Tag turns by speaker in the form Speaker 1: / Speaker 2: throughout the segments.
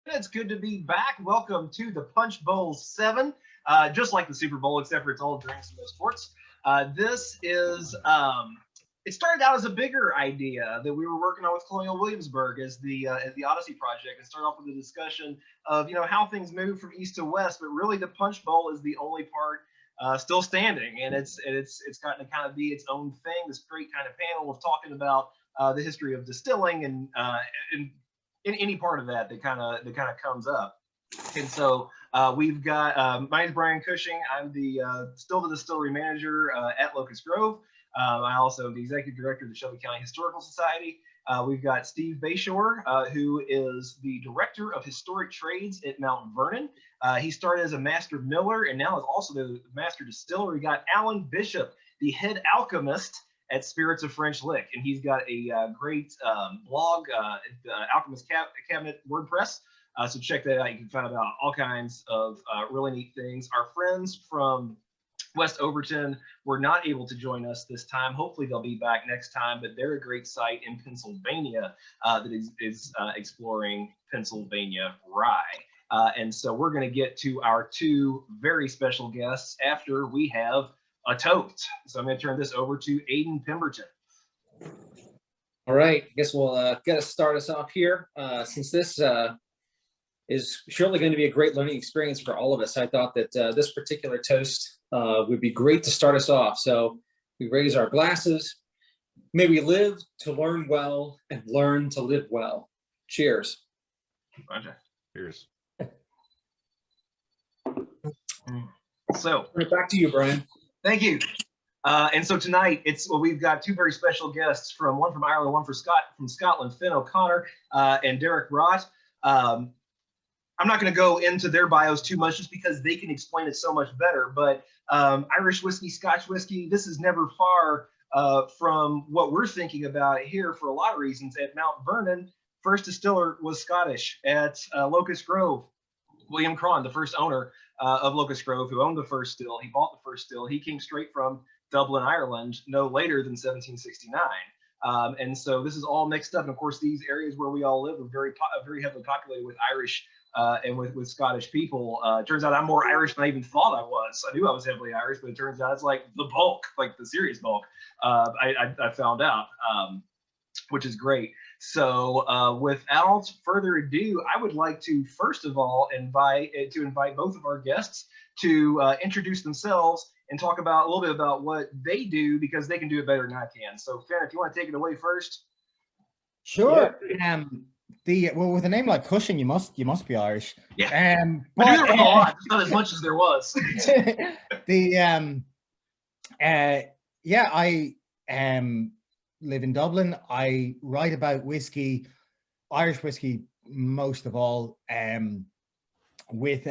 Speaker 1: It's good to be back. Welcome to the Punch Bowl VII, just like the Super Bowl, except for it's all drinks and no sports. This is, it started out as a bigger idea that we were working on with Colonial Williamsburg as the Odyssey project, and started off with a discussion of how things move from east to west. But really, the Punch Bowl is the only part still standing, and it's gotten to kind of be its own thing. This great kind of panel of talking about the history of distilling and in any part of that comes up. And so we've got my name is Brian Cushing. I'm still the distillery manager at Locust Grove. I also am the executive director of the Shelby County Historical Society. We've got Steve Bayshore, who is the director of historic trades at Mount Vernon. He started as a master miller and now is also the master distiller. We got Alan Bishop, the head alchemist at Spirits of French Lick, and he's got a great blog, Alchemist Cabinet WordPress. So check that out. You can find out all kinds of really neat things. Our friends from West Overton were not able to join us this time. Hopefully they'll be back next time, but they're a great site in Pennsylvania that is exploring Pennsylvania rye. And so we're going to get to our two very special guests after we have a toast. So I'm going to turn this over to Aiden Pemberton.
Speaker 2: All right, I guess we'll get us start us off here. Since this is surely going to be a great learning experience for all of us, I thought that this particular toast would be great to start us off. So we raise our glasses. May we live to learn well and learn to live well. Cheers.
Speaker 1: Roger.
Speaker 3: Cheers.
Speaker 1: So
Speaker 2: Back to you, Brian.
Speaker 1: thank you. And so tonight, we've got two very special guests, one from Ireland, one from Scotland, Finn O'Connor and Derek Rott. I'm not going to go into their bios too much just because they can explain it so much better, but Irish whiskey, Scotch whiskey, this is never far from what we're thinking about here for a lot of reasons. At Mount Vernon, first distiller was Scottish. At Locust Grove, William Cron, the first owner of Locust Grove, who owned the first still, he bought the first still. He came straight from Dublin, Ireland, no later than 1769. And so this is all mixed up. And of course, these areas where we all live are very heavily populated with Irish and with Scottish people. Turns out I'm more Irish than I even thought I was. I knew I was heavily Irish, but it turns out it's like the bulk, like the serious bulk. I found out, which is great. So without further ado, I would like to first of all invite both of our guests to introduce themselves and talk about a little bit about what they do, because they can do it better than I can. So Finn, if you want to take it away first.
Speaker 4: Sure. Yeah. Well, with a name like Cushing, you must be Irish.
Speaker 1: Yeah. But there was a lot, not as much as there was.
Speaker 4: I live in Dublin. I write about whiskey, Irish whiskey most of all, with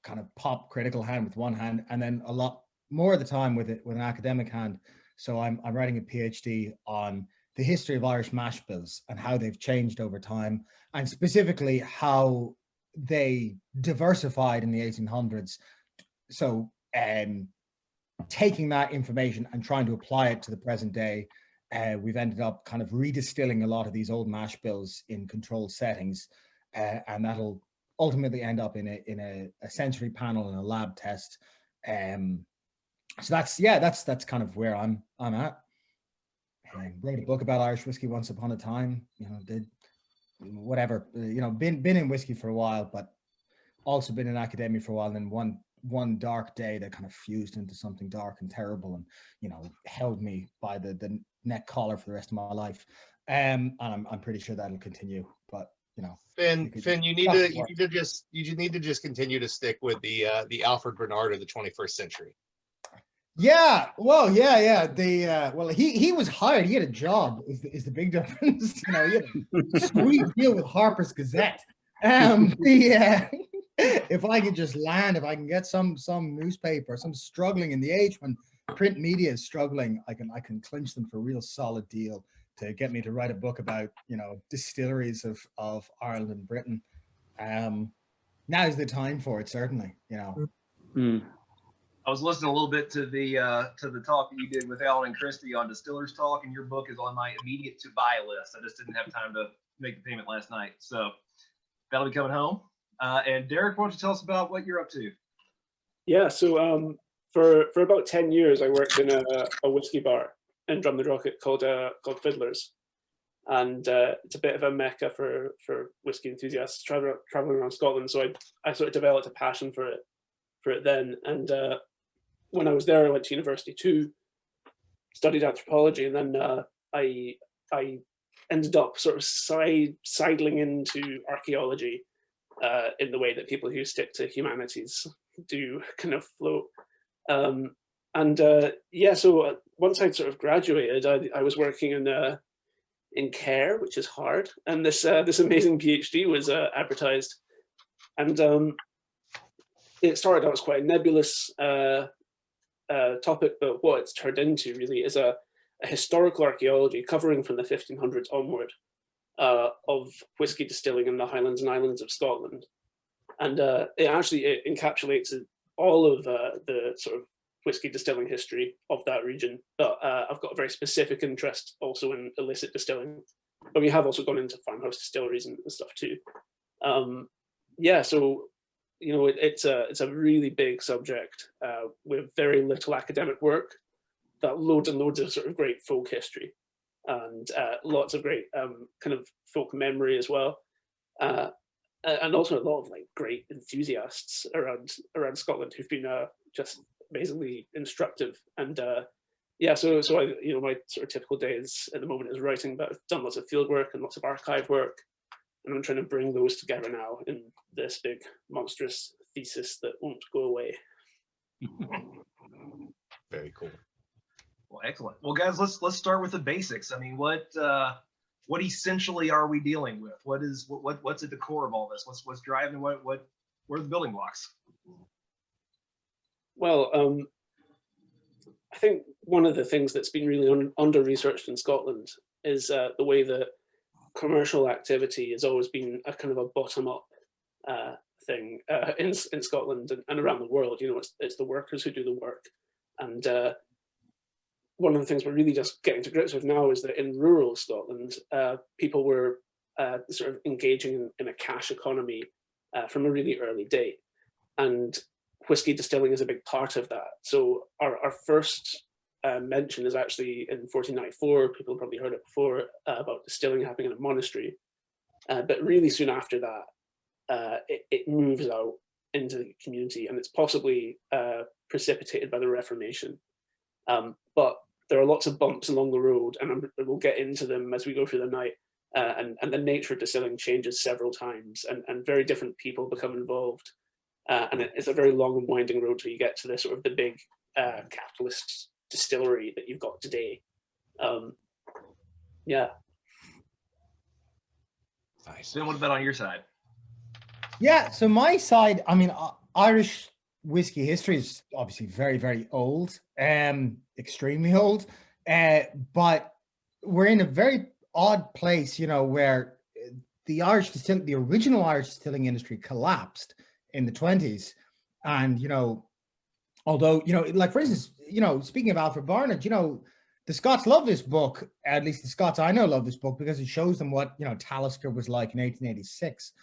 Speaker 4: kind of pop critical hand with one hand, and then a lot more of the time with an academic hand. So I'm writing a PhD on the history of Irish mash bills and how they've changed over time, and specifically how they diversified in the 1800s. So taking that information and trying to apply it to the present day, we've ended up kind of redistilling a lot of these old mash bills in controlled settings, and that'll ultimately end up in a sensory panel and a lab test. So that's kind of where I'm at. I wrote a book about Irish whiskey once upon a time, did whatever, been in whiskey for a while, but also been in academia for a while. And then one dark day that kind of fused into something dark and terrible, and held me by the neck collar for the rest of my life. And I'm pretty sure that'll continue. But
Speaker 3: Finn, you need to just continue to stick with the Alfred Bernard of the 21st century.
Speaker 4: Yeah, well, yeah. He was hired. He had a job. Is the big difference? He had a sweet deal with Harper's Gazette. If I could just land, if I can get some newspaper, some struggling in the age when print media is struggling, I can clinch them for a real solid deal to get me to write a book about distilleries of Ireland and Britain. Now is the time for it, certainly.
Speaker 1: I was listening a little bit to the talk that you did with Alan and Christy on Distillers Talk, and your book is on my immediate to buy list. I just didn't have time to make the payment last night. So That'll be coming home. And Derek, why don't you tell us about what you're up to?
Speaker 5: Yeah, so for about 10 years, I worked in a whiskey bar in Drumnadrochit called Fiddlers, and it's a bit of a mecca for whiskey enthusiasts traveling around Scotland. So I sort of developed a passion for it then, and when I was there, I went to university too, studied anthropology, and then I ended up sort of sidling into archaeology in the way that people who stick to humanities do kind of float. Yeah, so once I'd sort of graduated, I was working in care, which is hard, and this amazing PhD was advertised, and it started out as quite a nebulous topic, but what it's turned into really is a historical archaeology covering from the 1500s onward of whiskey distilling in the Highlands and Islands of Scotland. And it encapsulates all of the sort of whiskey distilling history of that region. But I've got a very specific interest also in illicit distilling. But we have also gone into farmhouse distilleries and stuff too. Yeah, so you know, it's a really big subject with very little academic work, but loads and loads of sort of great folk history, and lots of great kind of folk memory as well, and also a lot of like great enthusiasts around Scotland who've been just amazingly instructive. And yeah, so I, you know, my sort of typical days at the moment is writing, but I've done lots of field work and lots of archive work, and I'm trying to bring those together now in this big monstrous thesis that won't go away.
Speaker 3: Very cool.
Speaker 1: Well, excellent. Well, guys, let's start with the basics. I mean, what essentially are we dealing with? What's at the core of all this? What's driving what are the building blocks?
Speaker 5: Well, I think one of the things that's been really under-researched in Scotland is the way that commercial activity has always been a kind of a bottom-up thing in Scotland and around the world. You know, it's the workers who do the work. And one of the things we're really just getting to grips with now is that in rural Scotland, people were sort of engaging in a cash economy from a really early date. And whiskey distilling is a big part of that. So our first mention is actually in 1494. People have probably heard it before about distilling happening in a monastery. But really soon after that, it moves out into the community, and it's possibly precipitated by the Reformation. But there are lots of bumps along the road, and we'll get into them as we go through the night. And the nature of distilling changes several times, and very different people become involved. And it's a very long and winding road till you get to the sort of the big capitalist distillery that you've got today. Yeah.
Speaker 1: Nice. Then what about on your side?
Speaker 4: Yeah, so my side, I mean, Irish whiskey history is obviously very, very old, extremely old, but we're in a very odd place, you know, where the original Irish distilling industry collapsed in the 20s. And, you know, although, you know, like for instance, you know, speaking of Alfred Barnett, you know, the Scots love this book, at least the Scots I know love this book, because it shows them what, you know, Talisker was like in 1886.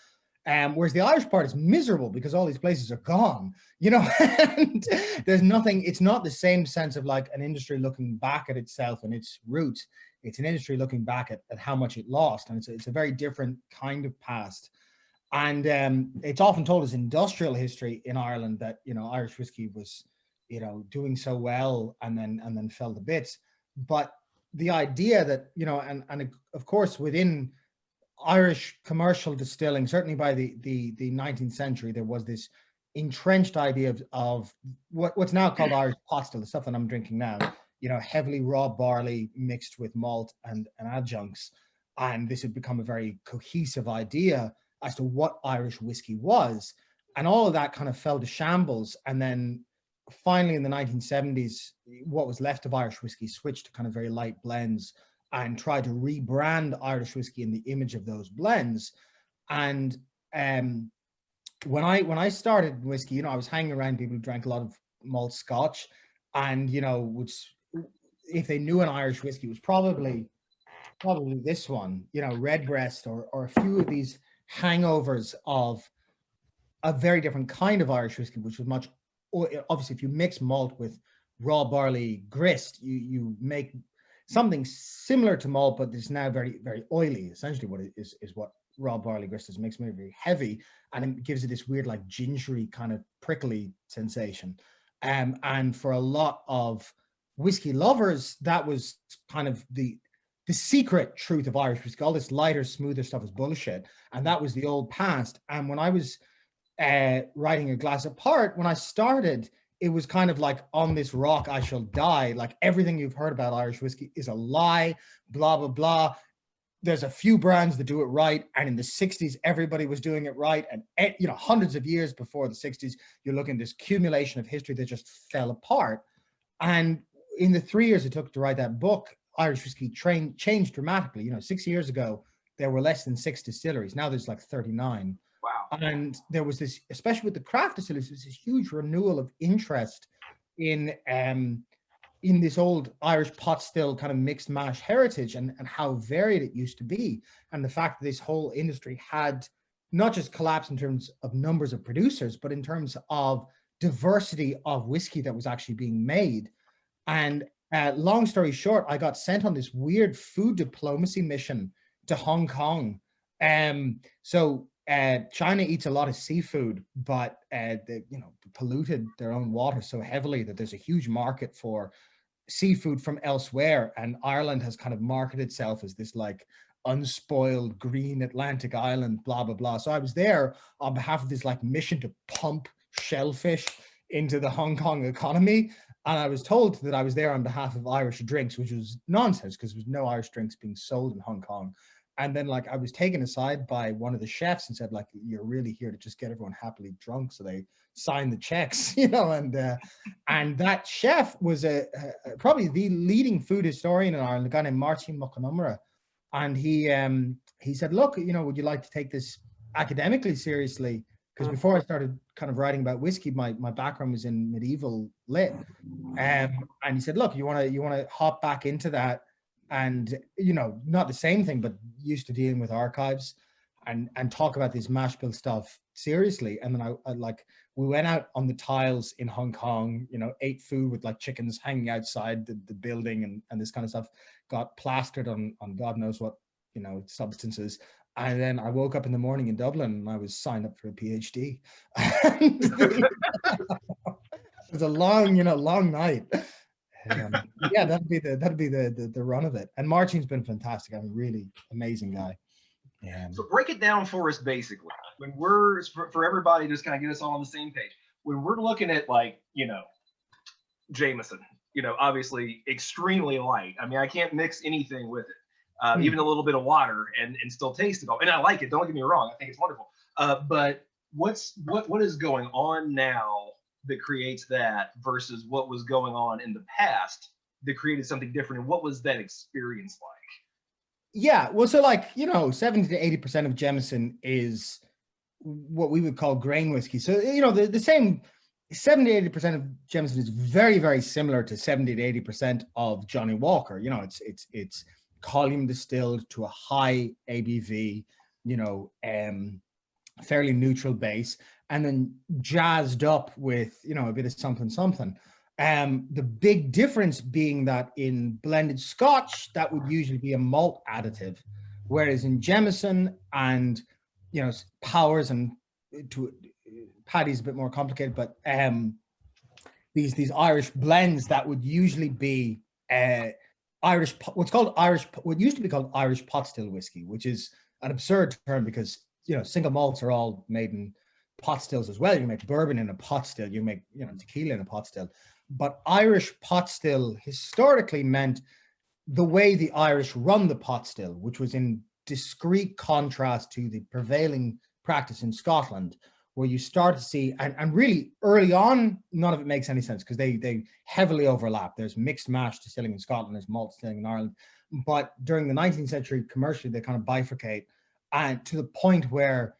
Speaker 4: Whereas the Irish part is miserable because all these places are gone, you know, and there's nothing, it's not the same sense of like an industry looking back at itself and its roots. It's an industry looking back at how much it lost. And it's a very different kind of past. And it's often told as industrial history in Ireland that, you know, Irish whiskey was, you know, doing so well and then fell to bits. But the idea that, you know, and of course within Irish commercial distilling, certainly by the 19th century, there was this entrenched idea of what's now called Irish pot still, the stuff that I'm drinking now, you know, heavily raw barley mixed with malt and adjuncts. And this had become a very cohesive idea as to what Irish whiskey was. And all of that kind of fell to shambles. And then finally in the 1970s, what was left of Irish whiskey switched to kind of very light blends and tried to rebrand Irish whiskey in the image of those blends. And when I started whiskey, you know, I was hanging around people who drank a lot of malt Scotch, and, you know, which if they knew an Irish whiskey, it was probably this one, you know, Redbreast or a few of these hangovers of a very different kind of Irish whiskey, which was much, obviously, if you mix malt with raw barley grist, you make something similar to malt, but it's now very, very oily. Essentially, what it is what raw barley grist is. It makes it very heavy, and it gives it this weird, like gingery kind of prickly sensation. And for a lot of whiskey lovers, that was kind of the secret truth of Irish whiskey. All this lighter, smoother stuff is bullshit, and that was the old past. And when I was writing A Glass Apart, when I started, it was kind of like, on this rock I shall die. Like, everything you've heard about Irish whiskey is a lie, blah, blah, blah. There's a few brands that do it right. And in the 60s, everybody was doing it right. And, hundreds of years before the 60s, you're looking at this accumulation of history that just fell apart. And in the 3 years it took to write that book, Irish whiskey changed dramatically. 6 years ago, there were less than 6 distilleries. Now there's like 39.
Speaker 1: Wow.
Speaker 4: And there was this, especially with the craft distilleries, this huge renewal of interest in this old Irish pot still kind of mixed mash heritage, and how varied it used to be. And the fact that this whole industry had not just collapsed in terms of numbers of producers, but in terms of diversity of whiskey that was actually being made. And long story short, I got sent on this weird food diplomacy mission to Hong Kong. China eats a lot of seafood, but they polluted their own water so heavily that there's a huge market for seafood from elsewhere. And Ireland has kind of marketed itself as this like unspoiled green Atlantic island, blah, blah, blah. So I was there on behalf of this like mission to pump shellfish into the Hong Kong economy. And I was told that I was there on behalf of Irish drinks, which was nonsense, because there was no Irish drinks being sold in Hong Kong. And then I was taken aside by one of the chefs and said, you're really here to just get everyone happily drunk. So they signed the checks, and that chef was probably the leading food historian in Ireland, a guy named Martin Muchanumara. And he said, look, would you like to take this academically seriously? Because before I started kind of writing about whiskey, my background was in medieval lit. And he said, look, you want to hop back into that? And not the same thing, but used to dealing with archives and talk about this mash bill stuff seriously. And then we went out on the tiles in Hong Kong, ate food with like chickens hanging outside the building and this kind of stuff, got plastered on God knows what substances. And then I woke up in the morning in Dublin and I was signed up for a PhD. It was a long night. Yeah, that'd be the run of it. And Martin's been fantastic. I'm a really amazing guy. Yeah.
Speaker 1: So break it down for us basically. When we're for everybody, just kind of get us all on the same page. When we're looking at Jameson, obviously extremely light. I mean, I can't mix anything with it, even a little bit of water, and still taste it all. And I like it. Don't get me wrong. I think it's wonderful. But what is going on now that creates that versus what was going on in the past that created something different? And what was that experience like?
Speaker 4: Yeah, well, so 70 to 80% of Jameson is what we would call grain whiskey. So, the same 70 to 80% of Jameson is very, very similar to 70 to 80% of Johnny Walker. It's column distilled to a high ABV, fairly neutral base, and then jazzed up with, a bit of something. The big difference being that in blended Scotch, that would usually be a malt additive, whereas in Jameson and, Powers and Paddy's a bit more complicated, but these Irish blends, that would usually be what used to be called Irish pot still whiskey, which is an absurd term because, single malts are all made in pot stills as well. You can make bourbon in a pot still, you make, tequila in a pot still. But Irish pot still historically meant the way the Irish run the pot still, which was in discrete contrast to the prevailing practice in Scotland, where you start to see, and really early on, none of it makes any sense because they heavily overlap. There's mixed mash distilling in Scotland, there's malt distilling in Ireland. But during the 19th century, commercially, they kind of bifurcate, and to the point where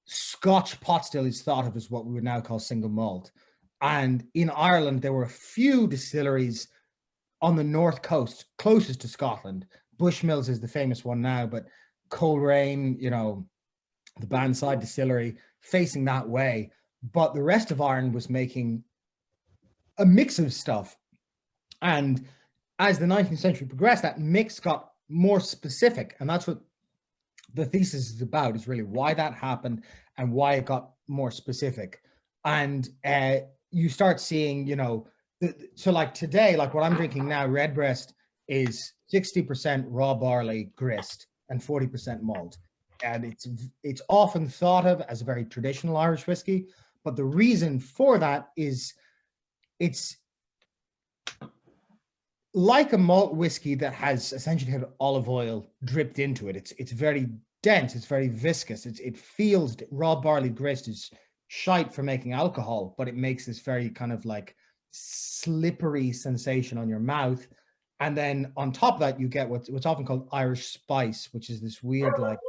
Speaker 4: Scotch pot still is thought of as what we would now call single malt. And in Ireland, there were a few distilleries on the north coast closest to Scotland. Bushmills is the famous one now, but Coleraine, you know, the Bandside Distillery facing that way. But the rest of Ireland was making a mix of stuff. And as the 19th century progressed, that mix got more specific. And that's what the thesis is about, is really why that happened and why it got more specific. And you start seeing, you know, so like today, like what I'm drinking now, Redbreast is 60% raw barley grist and 40% malt. And it's often thought of as a very traditional Irish whiskey. But the reason for that is it's like a malt whiskey that has essentially had olive oil dripped into it. It's very dense, it's very viscous. It feels, raw barley grist is shite for making alcohol, but it makes this very kind of like slippery sensation on your mouth. And then on top of that, you get what's often called Irish spice, which is this weird like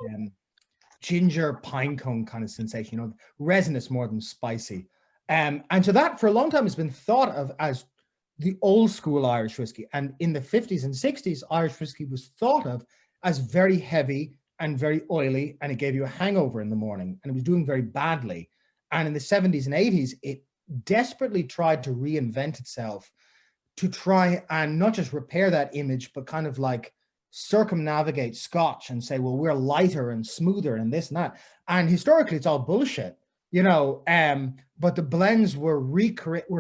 Speaker 4: ginger pine cone kind of sensation, you know, resinous more than spicy. And so that for a long time has been thought of as the old school Irish whiskey. And in the 50s and 60s, Irish whiskey was thought of as very heavy and very oily, and it gave you a hangover in the morning, and it was doing very badly. And in the 70s and 80s, it desperately tried to reinvent itself to try and not just repair that image, but kind of like circumnavigate Scotch and say, well, we're lighter and smoother and this and that. And historically, it's all bullshit, you know. But the blends were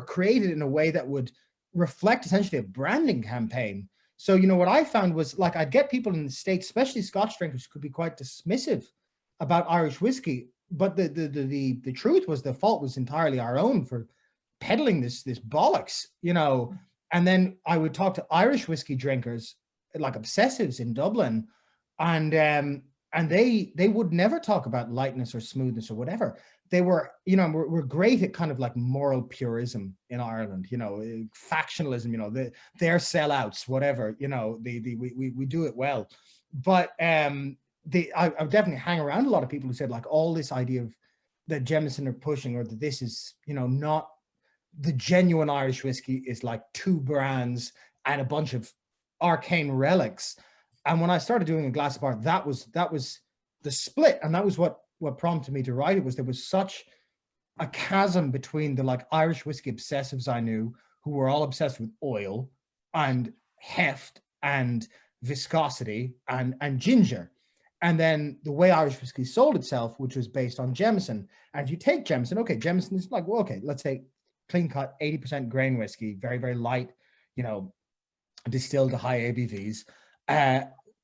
Speaker 4: created in a way that would reflect essentially a branding campaign. So, you know, what I found was like I'd get people in the States, especially Scotch drinkers, could be quite dismissive about Irish whiskey. But the truth was the fault was entirely our own for peddling this bollocks, you know. And then I would talk to Irish whiskey drinkers, like obsessives in Dublin, and they would never talk about lightness or smoothness or whatever. They were, you know, we're great at kind of like moral purism in Ireland, you know, factionalism, you know, they're sellouts, whatever, you know, we do it well. But I would definitely hang around a lot of people who said like all this idea of that Jameson are pushing, or that this is, you know, not the genuine Irish whiskey, is like 2 brands and a bunch of arcane relics. And when I started doing a glass of art, that was the split, and that was what prompted me to write it. Was there was such a chasm between the like Irish whiskey obsessives I knew, who were all obsessed with oil and heft and viscosity and ginger, and then the way Irish whiskey sold itself, which was based on Jameson. And if you take Jameson, okay, Jameson is like, well, okay, let's say clean cut 80% grain whiskey, very, very light, you know, distilled to high ABVs,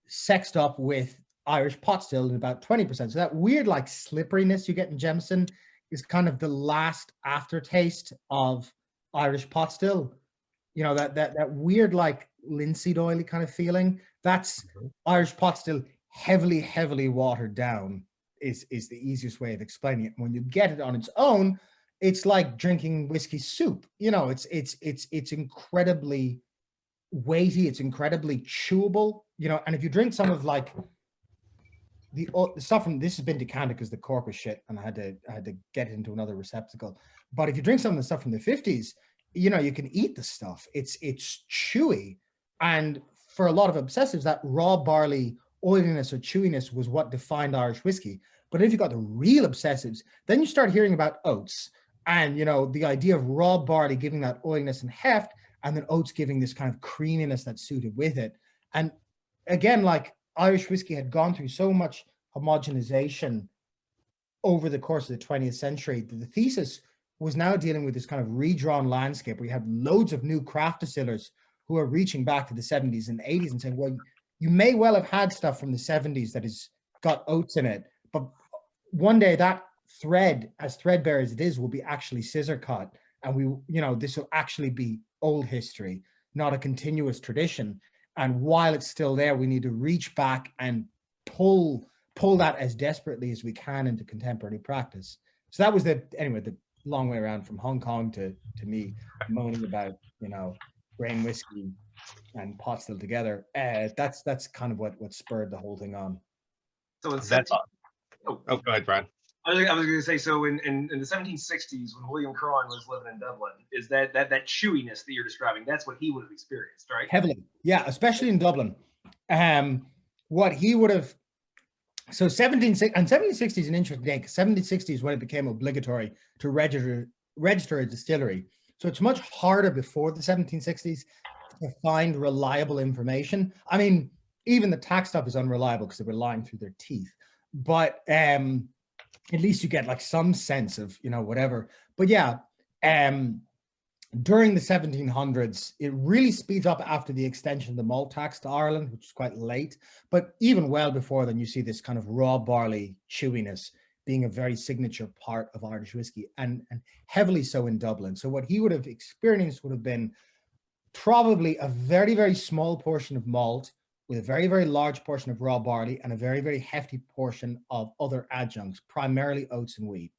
Speaker 4: sexed up with Irish pot still at about 20%. So that weird like slipperiness you get in Jameson is kind of the last aftertaste of Irish pot still. You know, that weird like linseed oily kind of feeling. That's Irish pot still heavily watered down is the easiest way of explaining it. When you get it on its own, it's like drinking whiskey soup. You know, it's incredibly weighty, it's incredibly chewable, you know. And if you drink some of like the stuff from, this has been decanted because the cork was shit and I had to get it into another receptacle. But if you drink some of the stuff from the 50s, you know, you can eat the stuff. It's chewy. And for a lot of obsessives, that raw barley oiliness or chewiness was what defined Irish whiskey. But if you got the real obsessives, then you start hearing about oats, and, you know, the idea of raw barley giving that oiliness and heft, and then oats giving this kind of creaminess that's suited with it. And again, like Irish whiskey had gone through so much homogenization over the course of the 20th century that the thesis was now dealing with this kind of redrawn landscape where you have loads of new craft distillers who are reaching back to the 70s and 80s and saying, well, you may well have had stuff from the 70s that has got oats in it, but one day that thread, as threadbare as it is, will be actually scissor cut, and we, you know, this will actually be old history, not a continuous tradition. And while it's still there, we need to reach back and pull that as desperately as we can into contemporary practice. So that was the long way around from Hong Kong to me moaning about, you know, grain whiskey and pot still together. That's kind of what spurred the whole thing on.
Speaker 1: So
Speaker 3: go ahead, Brad.
Speaker 1: I was going to say, so in the 1760s, when William Crone was living in Dublin, is that chewiness that you're describing, that's what he would have experienced, right?
Speaker 4: Heavily, yeah, especially in Dublin. What he would have So 1760 is an interesting day, because 1760 is when it became obligatory to register a distillery. So it's much harder before the 1760s to find reliable information. I mean, even the tax stuff is unreliable because they were lying through their teeth. But at least you get like some sense of, you know, whatever. But yeah, during the 1700s, it really speeds up after the extension of the malt tax to Ireland, which is quite late. But even well before then, you see this kind of raw barley chewiness being a very signature part of Irish whiskey, and heavily so in Dublin. So what he would have experienced would have been probably a very, very small portion of malt with a very, very large portion of raw barley and a very, very hefty portion of other adjuncts, primarily oats and wheat.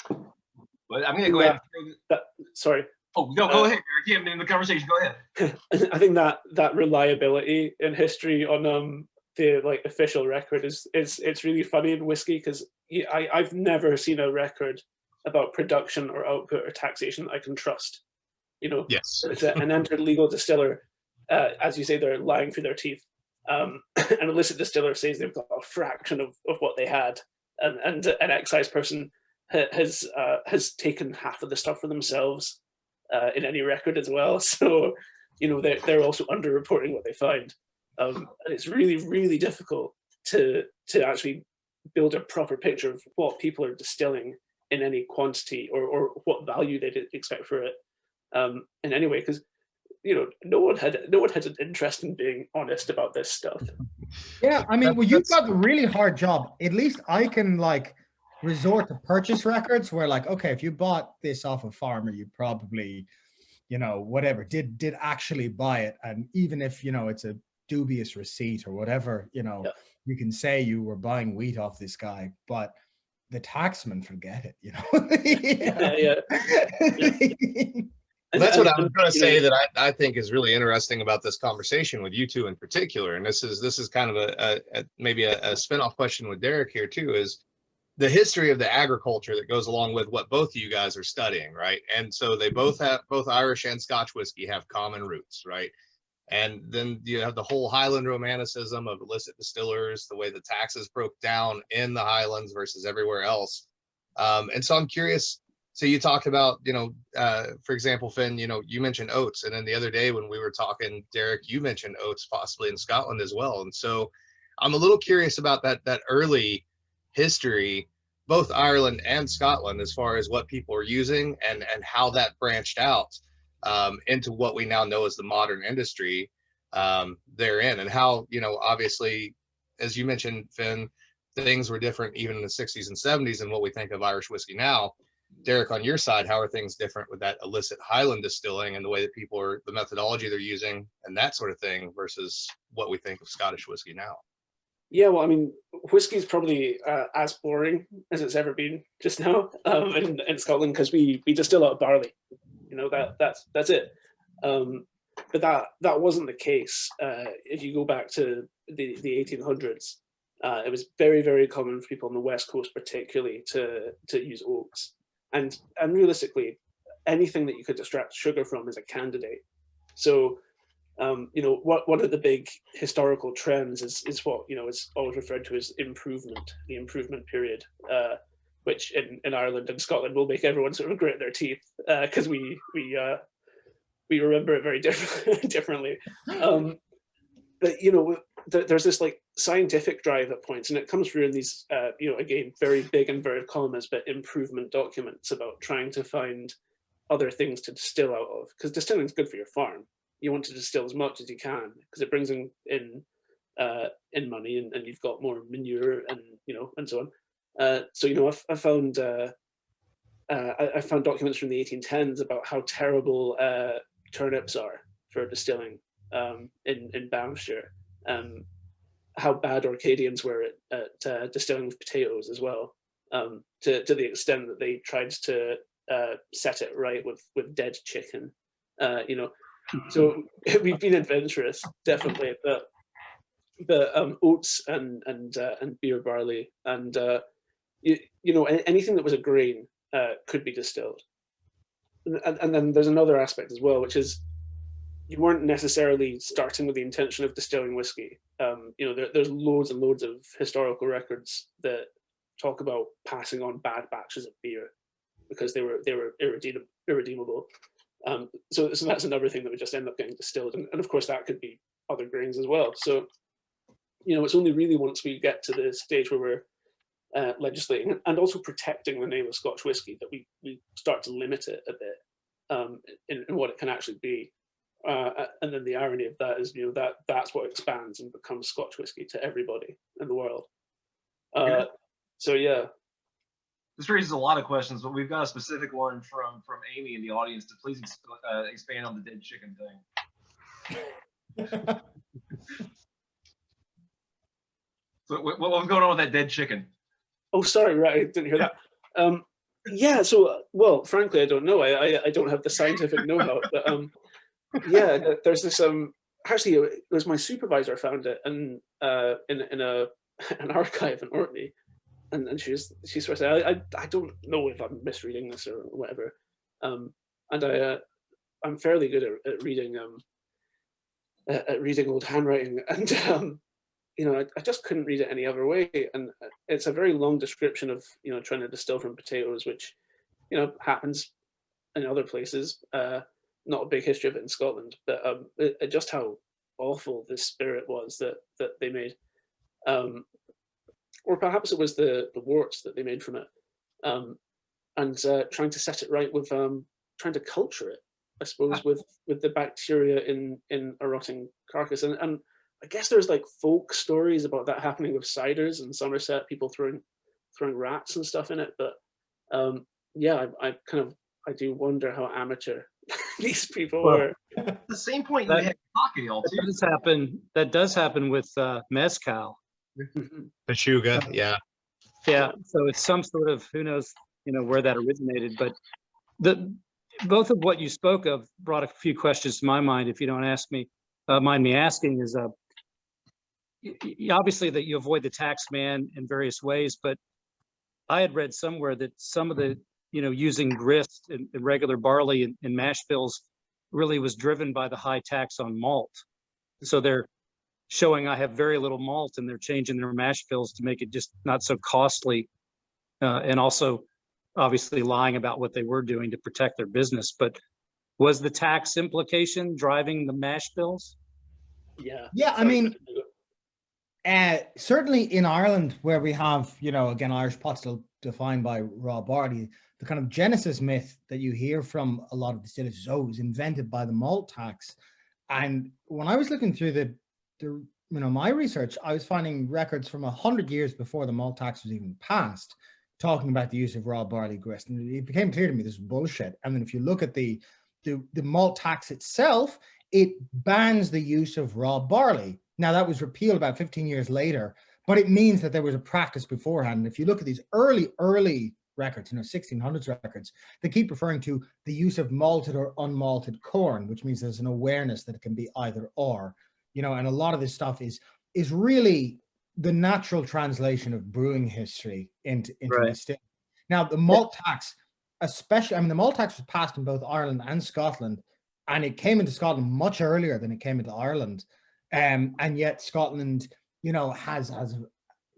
Speaker 1: But I'm going to go ahead and throw
Speaker 5: sorry.
Speaker 1: Oh, go ahead, Eric. You haven't been in the conversation. Go ahead.
Speaker 5: I think that reliability in history on the like official record is it's really funny in whiskey, because I've never seen a record about production or output or taxation that I can trust. You know,
Speaker 3: Yes.
Speaker 5: It's an entered legal distiller, as you say, they're lying through their teeth. An illicit distiller says they've got a fraction of what they had, and an excise person has taken half of the stuff for themselves in any record as well. So, you know, they're also underreporting what they find, and it's really, really difficult to actually build a proper picture of what people are distilling in any quantity, or what value they expect for it in any way, because you know no one had an interest in being honest about this stuff.
Speaker 4: Yeah, I mean, well, you've got a really hard job. At least I can like resort to purchase records where, like, okay, if you bought this off a farmer, you probably, you know, whatever, did actually buy it. And even if, you know, it's a dubious receipt or whatever, you know, you can say you were buying wheat off this guy, but the taxman, forget it, you know.
Speaker 3: That's what I was going to say, that I think is really interesting about this conversation with you two in particular. And this is kind of maybe a spin-off question with Derek here too, is the history of the agriculture that goes along with what both of you guys are studying, right? And so they both Irish and Scotch whiskey have common roots, right? And then you have the whole Highland romanticism of illicit distillers, the way the taxes broke down in the Highlands versus everywhere else. And so I'm curious, so you talked about, you know, for example, Finn, you know, you mentioned oats. And then the other day when we were talking, Derek, you mentioned oats possibly in Scotland as well. And so I'm a little curious about that early history, both Ireland and Scotland, as far as what people are using and how that branched out into what we now know as the modern industry therein, and how, you know, obviously, as you mentioned, Finn, things were different even in the 60s and 70s and what we think of Irish whiskey now. Derek, on your side, how are things different with that illicit Highland distilling and the way that people are, the methodology they're using and that sort of thing versus what we think of Scottish whiskey now? Yeah,
Speaker 5: well, I mean, whiskey is probably as boring as it's ever been just now in Scotland, because we distill out of barley. You know, that's it. But that wasn't the case. If you go back to the 1800s, it was very, very common for people on the West Coast, particularly, to use oats. And realistically, anything that you could extract sugar from is a candidate. So, you know, one of the big historical trends is what, you know, is always referred to as improvement, the improvement period, which in Ireland and Scotland will make everyone sort of grit their teeth because we remember it very differently. But, you know, there's this like scientific drive at points, and it comes through in these, you know, again, very big inverted commas, but improvement documents about trying to find other things to distill out of, because distilling is good for your farm. You want to distill as much as you can because it brings in money, and you've got more manure, and you know, and so on. So, you know, I found documents from the 1810s about how terrible turnips are for distilling in Banffshire. How bad Orcadians were at distilling potatoes as well, to the extent that they tried to set it right with dead chicken. You know, so we've been adventurous, definitely, but oats and beer barley and you know, anything that was a grain could be distilled. And then there's another aspect as well, which is you weren't necessarily starting with the intention of distilling whiskey. You know, there's loads and loads of historical records that talk about passing on bad batches of beer because they were irredeemable. So that's another thing that would just end up getting distilled, and of course that could be other grains as well. So, you know, it's only really once we get to the stage where we're legislating and also protecting the name of Scotch whisky that we start to limit it a bit in what it can actually be. And then the irony of that is, you know, that's what expands and becomes Scotch whisky to everybody in the world. So yeah.
Speaker 1: This raises a lot of questions, but we've got a specific one from Amy in the audience to please expand on the dead chicken thing. So what was going on with that dead chicken?
Speaker 5: Oh, sorry, right, I didn't hear that. Yeah, so, well, frankly, I don't know. I don't have the scientific know-how, but yeah, there's this, actually, it was my supervisor found it in an archive in Orkney. And she sort of said, I don't know if I'm misreading this or whatever. And I'm fairly good at reading old handwriting, and you know, I just couldn't read it any other way. And it's a very long description of, you know, trying to distill from potatoes, which, you know, happens in other places. Not a big history of it in Scotland, but just how awful this spirit was that they made. Or perhaps it was the worts that they made from it, and trying to set it right with trying to culture it, I suppose, with the bacteria in a rotting carcass. And I guess there's like folk stories about that happening with ciders in Somerset, people throwing rats and stuff in it. But yeah, I do wonder how amateur these people were.
Speaker 1: At the same point, you had cocktail too.
Speaker 6: That does happen with mezcal.
Speaker 3: Pachuga, yeah.
Speaker 6: Yeah, so it's some sort of, who knows, you know, where that originated, but both of what you spoke of brought a few questions to my mind. If you don't mind me asking, is obviously that you avoid the tax man in various ways, but I had read somewhere that some of the, you know, using grist and regular barley in mash bills really was driven by the high tax on malt. So they're showing I have very little malt, and they're changing their mash bills to make it just not so costly, and also obviously lying about what they were doing to protect their business. But was the tax implication driving the mash bills?
Speaker 4: Yeah, I mean, certainly in Ireland, where we have, you know, again, Irish pot still defined by raw barley, the kind of genesis myth that you hear from a lot of distillers is, oh, it was invented by the malt tax. And when I was looking through my research, I was finding records from 100 years before the malt tax was even passed, talking about the use of raw barley grist, and it became clear to me this is bullshit. And then if you look at the malt tax itself, it bans the use of raw barley. Now that was repealed about 15 years later, but it means that there was a practice beforehand. And if you look at these early records, you know, 1600s records, they keep referring to the use of malted or unmalted corn, which means there's an awareness that it can be either or. You know, and a lot of this stuff is really the natural translation of brewing history into
Speaker 6: Right.
Speaker 4: distilling. Now, the malt tax, especially, I mean, the malt tax was passed in both Ireland and Scotland, and it came into Scotland much earlier than it came into Ireland. And yet Scotland, you know, has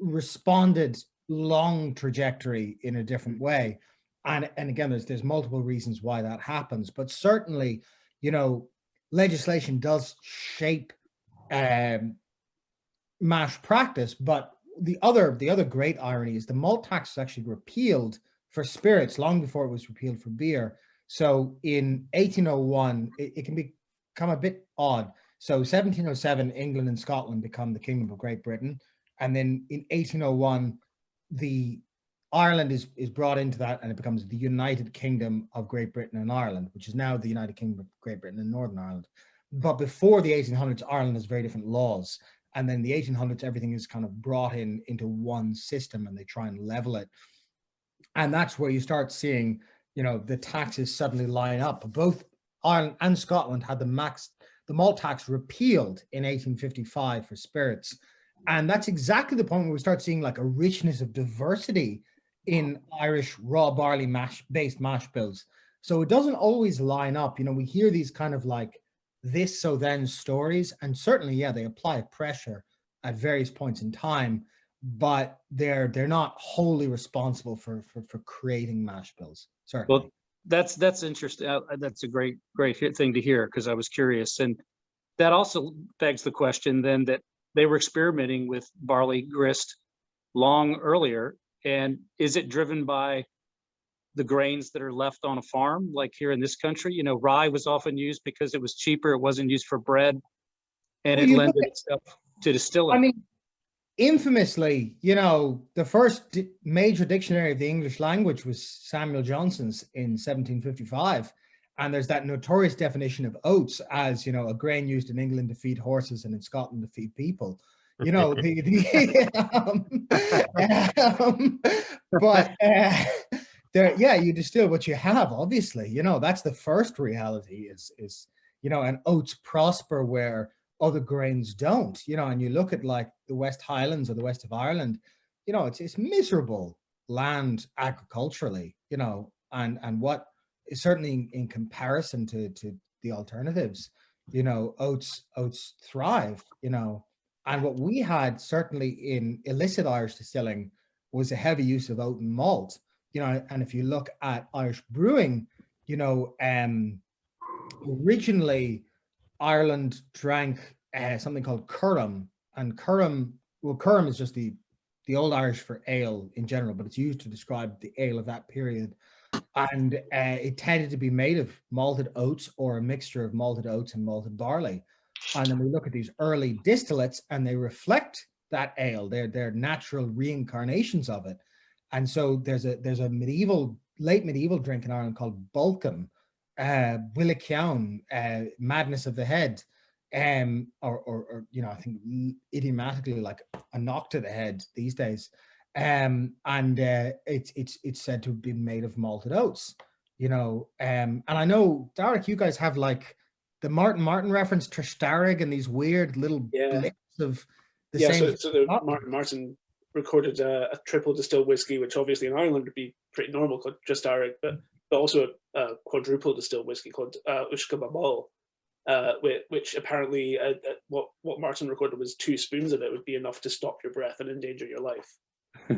Speaker 4: responded long trajectory in a different way. And again, there's multiple reasons why that happens, but certainly, you know, legislation does shape mash practice. But the other great irony is the malt tax was actually repealed for spirits long before it was repealed for beer. So in 1801, it can become a bit odd. So 1707, England and Scotland become the Kingdom of Great Britain, and then in 1801, the Ireland is brought into that, and it becomes the United Kingdom of Great Britain and Ireland, which is now the United Kingdom of Great Britain and Northern Ireland. But before the 1800s, Ireland has very different laws. And then the 1800s, everything is kind of brought into one system, and they try and level it. And that's where you start seeing, you know, the taxes suddenly line up. Both Ireland and Scotland had the malt tax repealed in 1855 for spirits. And that's exactly the point where we start seeing like a richness of diversity in Irish raw barley based mash bills. So it doesn't always line up. You know, we hear these kind of like this so then stories, and certainly, yeah, they apply pressure at various points in time, but they're not wholly responsible for creating mash bills. Certainly.
Speaker 6: Well, that's interesting. That's a great thing to hear, because I was curious, and that also begs the question then that they were experimenting with barley grist long earlier, and is it driven by the grains that are left on a farm, like here in this country? You know, rye was often used because it was cheaper. It wasn't used for bread, and
Speaker 4: Well,
Speaker 6: it
Speaker 4: you
Speaker 6: lended
Speaker 4: look at,
Speaker 6: itself to distilling.
Speaker 4: I mean, infamously, you know, the first major dictionary of the English language was Samuel Johnson's in 1755. And there's that notorious definition of oats as, you know, a grain used in England to feed horses and in Scotland to feed people. You know, but there, yeah, you distill what you have, obviously. You know, that's the first reality is, you know, and oats prosper where other grains don't, you know, and you look at like the West Highlands or the west of Ireland, you know, it's miserable land agriculturally, you know, and what is certainly in comparison to the alternatives, you know, oats thrive, you know, and what we had certainly in illicit Irish distilling was a heavy use of oat and malt, you know, and if you look at Irish brewing, you know, originally Ireland drank something called Curram, and Curram is just the Old Irish for ale in general, but it's used to describe the ale of that period. And it tended to be made of malted oats or a mixture of malted oats and malted barley. And then we look at these early distillates, and they reflect that ale. They're natural reincarnations of it. And so there's a late medieval drink in Ireland called Bulkin, Willicown, madness of the head, or you know, I think idiomatically like a knock to the head these days. And it's said to have been made of malted oats, you know. And I know, Derek, you guys have like the Martin reference Trishtarig and these weird little blips of the same.
Speaker 5: So the Martin recorded a triple distilled whiskey, which obviously in Ireland would be pretty normal, called Trishtarig, but also a quadruple distilled whiskey called Uisce Babal, which apparently what Martin recorded was 2 spoons of it would be enough to stop your breath and endanger your life.
Speaker 1: I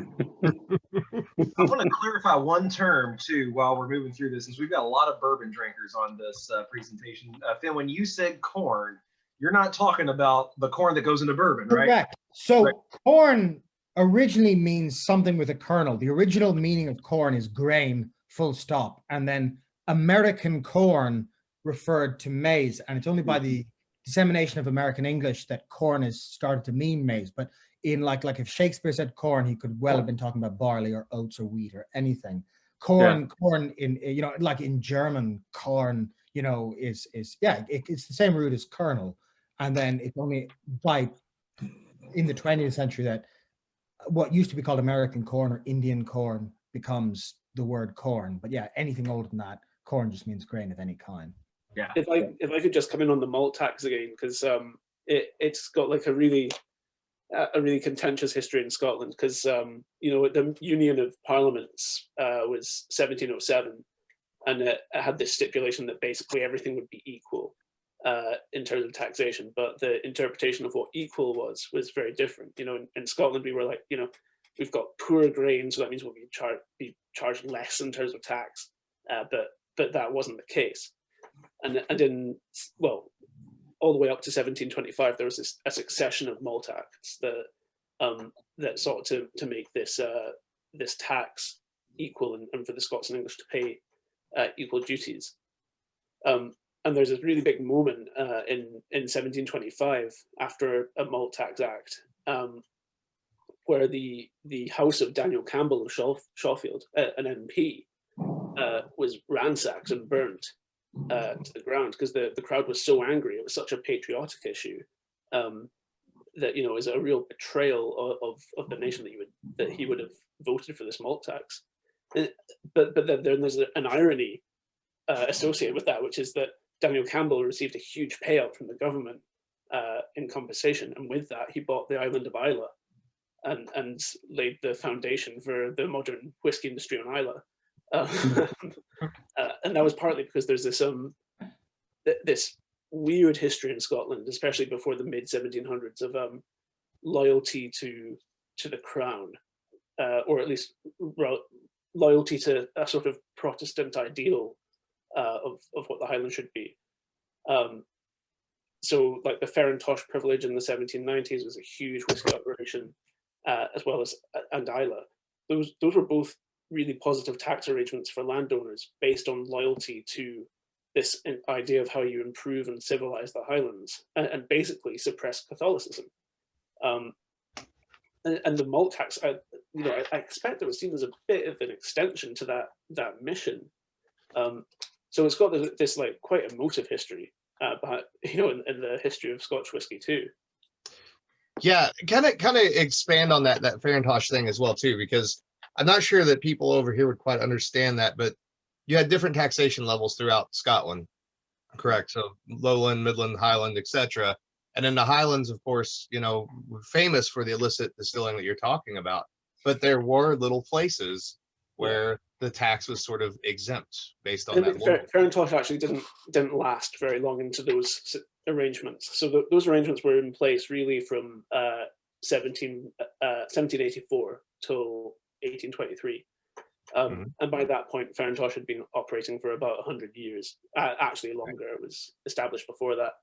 Speaker 1: want to clarify one term too while we're moving through this, since we've got a lot of bourbon drinkers on this presentation. Finn, when you said corn, you're not talking about the corn that goes into bourbon, right?
Speaker 4: Correct. So corn originally means something with a kernel. The original meaning of corn is grain, full stop. And then American corn referred to maize. And it's only by the dissemination of American English that corn has started to mean maize. But in like if Shakespeare said corn, he could well have been talking about barley or oats or wheat or anything. Corn in, you know, like in German, corn, you know, is it's the same root as kernel. And then it's only in the 20th century that what used to be called American corn or Indian corn becomes the word corn. But yeah, anything older than that, corn just means grain of any kind.
Speaker 1: Yeah.
Speaker 5: If I could just come in on the malt tax again, because it's got like a really contentious history in Scotland, because you know, the Union of Parliaments was 1707, and it had this stipulation that basically everything would be equal in terms of taxation, but the interpretation of what equal was very different. You know, in Scotland we were like, you know, we've got poor grain, so that means we'll be charged less in terms of tax, but that wasn't the case. And in, well, all the way up to 1725, there was a succession of malt acts that sought to make this tax equal and for the Scots and English to pay equal duties. And there's a really big moment in 1725 after a malt tax act, where the house of Daniel Campbell of Shawfield, an MP, was ransacked and burnt to the ground because the crowd was so angry. It was such a patriotic issue that, you know, is a real betrayal of the nation that he would have voted for this malt tax. But then there's an irony associated with that, which is that Daniel Campbell received a huge payout from the government in compensation, and with that he bought the island of Islay and laid the foundation for the modern whiskey industry on Islay. And that was partly because there's this weird history in Scotland, especially before the mid 1700s, of loyalty to the crown, or at least loyalty to a sort of Protestant ideal of what the Highlands should be. So like the Farintosh privilege in the 1790s was a huge whiskey operation, as well as and Isla. Those were both really positive tax arrangements for landowners based on loyalty to this idea of how you improve and civilize the Highlands, and basically suppress Catholicism. And the malt tax, I expect it was seen as a bit of an extension to that mission. So it's got this like quite emotive history, but in the history of Scotch whiskey too.
Speaker 3: Yeah, kind of expand on that Farintosh thing as well too, because I'm not sure that people over here would quite understand that, but you had different taxation levels throughout Scotland, correct? So Lowland, Midland, Highland, etc. And in the Highlands, of course, were famous for the illicit distilling that you're talking about, but there were little places where the tax was sort of exempt based on that law.
Speaker 5: Farintosh actually didn't last very long into those arrangements. So those arrangements were in place really from 1784 till 1823. And by that point, Farintosh had been operating for about 100 years. Actually longer. It was established before that.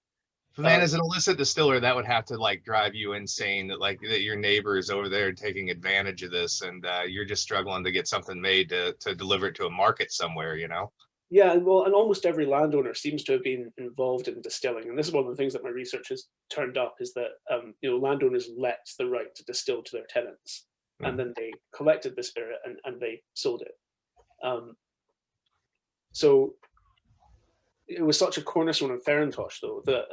Speaker 3: Man, as an illicit distiller, that would have to like drive you insane that your neighbor is over there taking advantage of this, and you're just struggling to get something made to deliver it to a market somewhere,
Speaker 5: Yeah, well, and almost every landowner seems to have been involved in distilling, and this is one of the things that my research has turned up, is that landowners let the right to distill to their tenants, and then they collected the spirit and they sold it. So it was such a cornerstone of Farintosh, though, that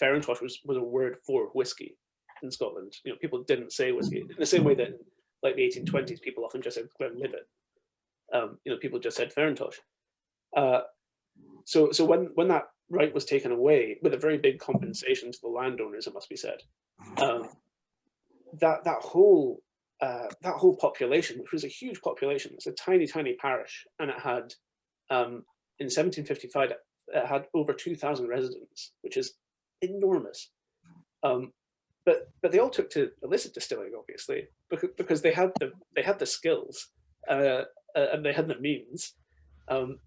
Speaker 5: Farintosh was a word for whiskey in Scotland. People didn't say whiskey in the same way that, in, like, the 1820s, people often just said Glenlivet. People just said Farintosh. So when that right was taken away, with a very big compensation to the landowners, it must be said, that whole population, which was a huge population, it's a tiny parish, and it had in 1755 it had over 2,000 residents, which is enormous. But they all took to illicit distilling, obviously, because they had the skills and they had the means. And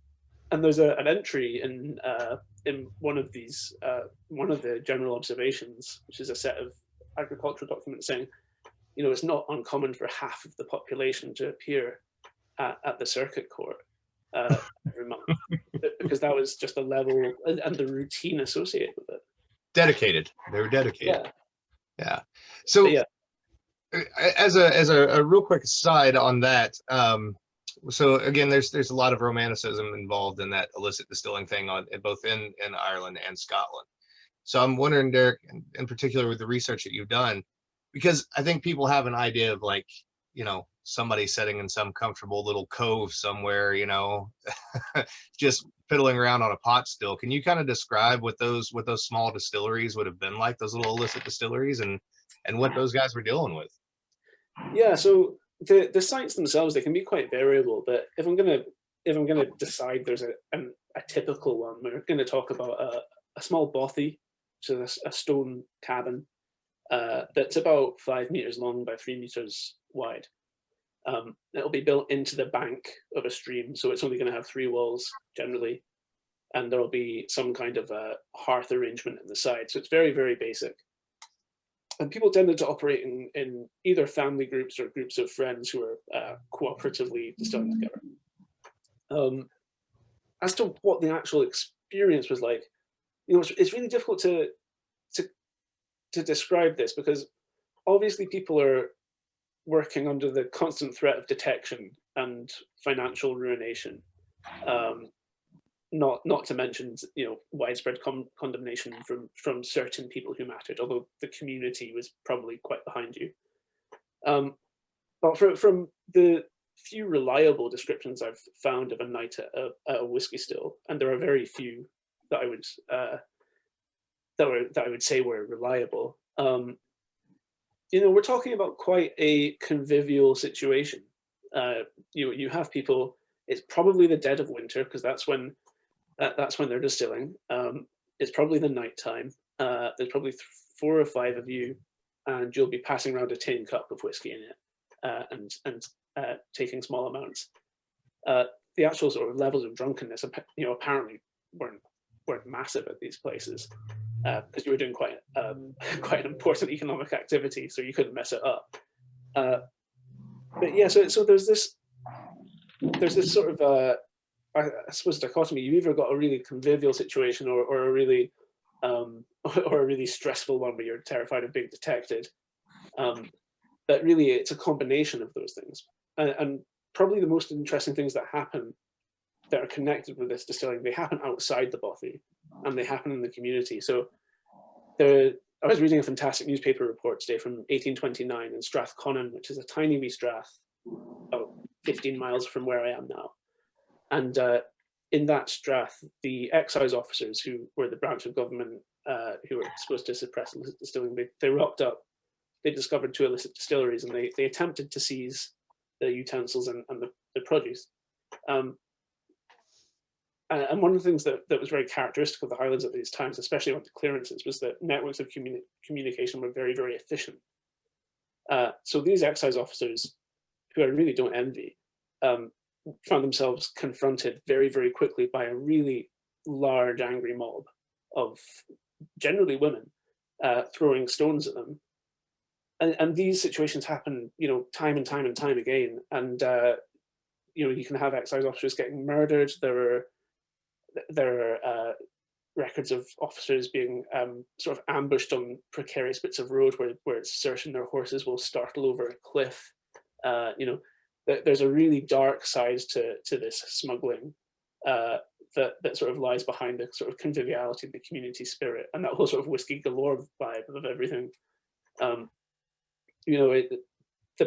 Speaker 5: there's an entry in one of these one of the general observations, which is a set of agricultural documents saying, it's not uncommon for half of the population to appear at the circuit court every month, because that was just the level and the routine associated with it.
Speaker 3: Dedicated. They were dedicated. Yeah. So, as a real quick aside on that, so again, there's a lot of romanticism involved in that illicit distilling thing both in Ireland and Scotland. So I'm wondering, Derek, in particular with the research that you've done, because I think people have an idea of like, somebody sitting in some comfortable little cove somewhere, just fiddling around on a pot still. Can you kind of describe what those small distilleries would have been like, those little illicit distilleries, and what those guys were dealing with? Yeah,
Speaker 5: so the sites themselves, they can be quite variable, but if I'm gonna decide there's a typical one, we're going to talk about a small bothy, so a stone cabin that's about 5 meters long by 3 meters wide. It'll be built into the bank of a stream, so it's only going to have 3 walls generally, and there'll be some kind of a hearth arrangement in the side. So it's very, very basic. And people tended to operate in either family groups or groups of friends who are cooperatively distilling together. As to what the actual experience was like, it's really difficult to describe this, because obviously people are working under the constant threat of detection and financial ruination. Not to mention, widespread condemnation from certain people who mattered, although the community was probably quite behind you. But from the few reliable descriptions I've found of a night at a whiskey still, and there are very few that I would say were reliable. We're talking about quite a convivial situation. You have people. It's probably the dead of winter, because that's when they're distilling. It's probably the night time. There's probably 4 or 5 of you, and you'll be passing around a tin cup of whiskey in it, and taking small amounts. The actual sort of levels of drunkenness, apparently weren't massive at these places, because you were doing quite an important economic activity, so you couldn't mess it up. But yeah, so there's this sort of I suppose dichotomy. You either got a really convivial situation or a really stressful one where you're terrified of being detected. But really, it's a combination of those things. And probably the most interesting things that happen that are connected with this distilling, they happen outside the bothy, and they happen in the community. So I was reading a fantastic newspaper report today from 1829 in Strathconnan, which is a tiny wee strath about 15 miles from where I am now. And in that strath, the excise officers, who were the branch of government who were supposed to suppress illicit distilling, they rocked up. They discovered 2 illicit distilleries, and they attempted to seize the utensils and the produce. And one of the things that was very characteristic of the Highlands at these times, especially on the clearances, was that networks of communication were very, very efficient. So these excise officers, who I really don't envy, found themselves confronted very, very quickly by a really large, angry mob of generally women throwing stones at them. And these situations happen, time and time and time again. And you can have excise officers getting murdered. There are records of officers being sort of ambushed on precarious bits of road where it's certain their horses will startle over a cliff. There's a really dark side to this smuggling that sort of lies behind the sort of conviviality of the community spirit and that whole sort of whiskey galore vibe of everything. The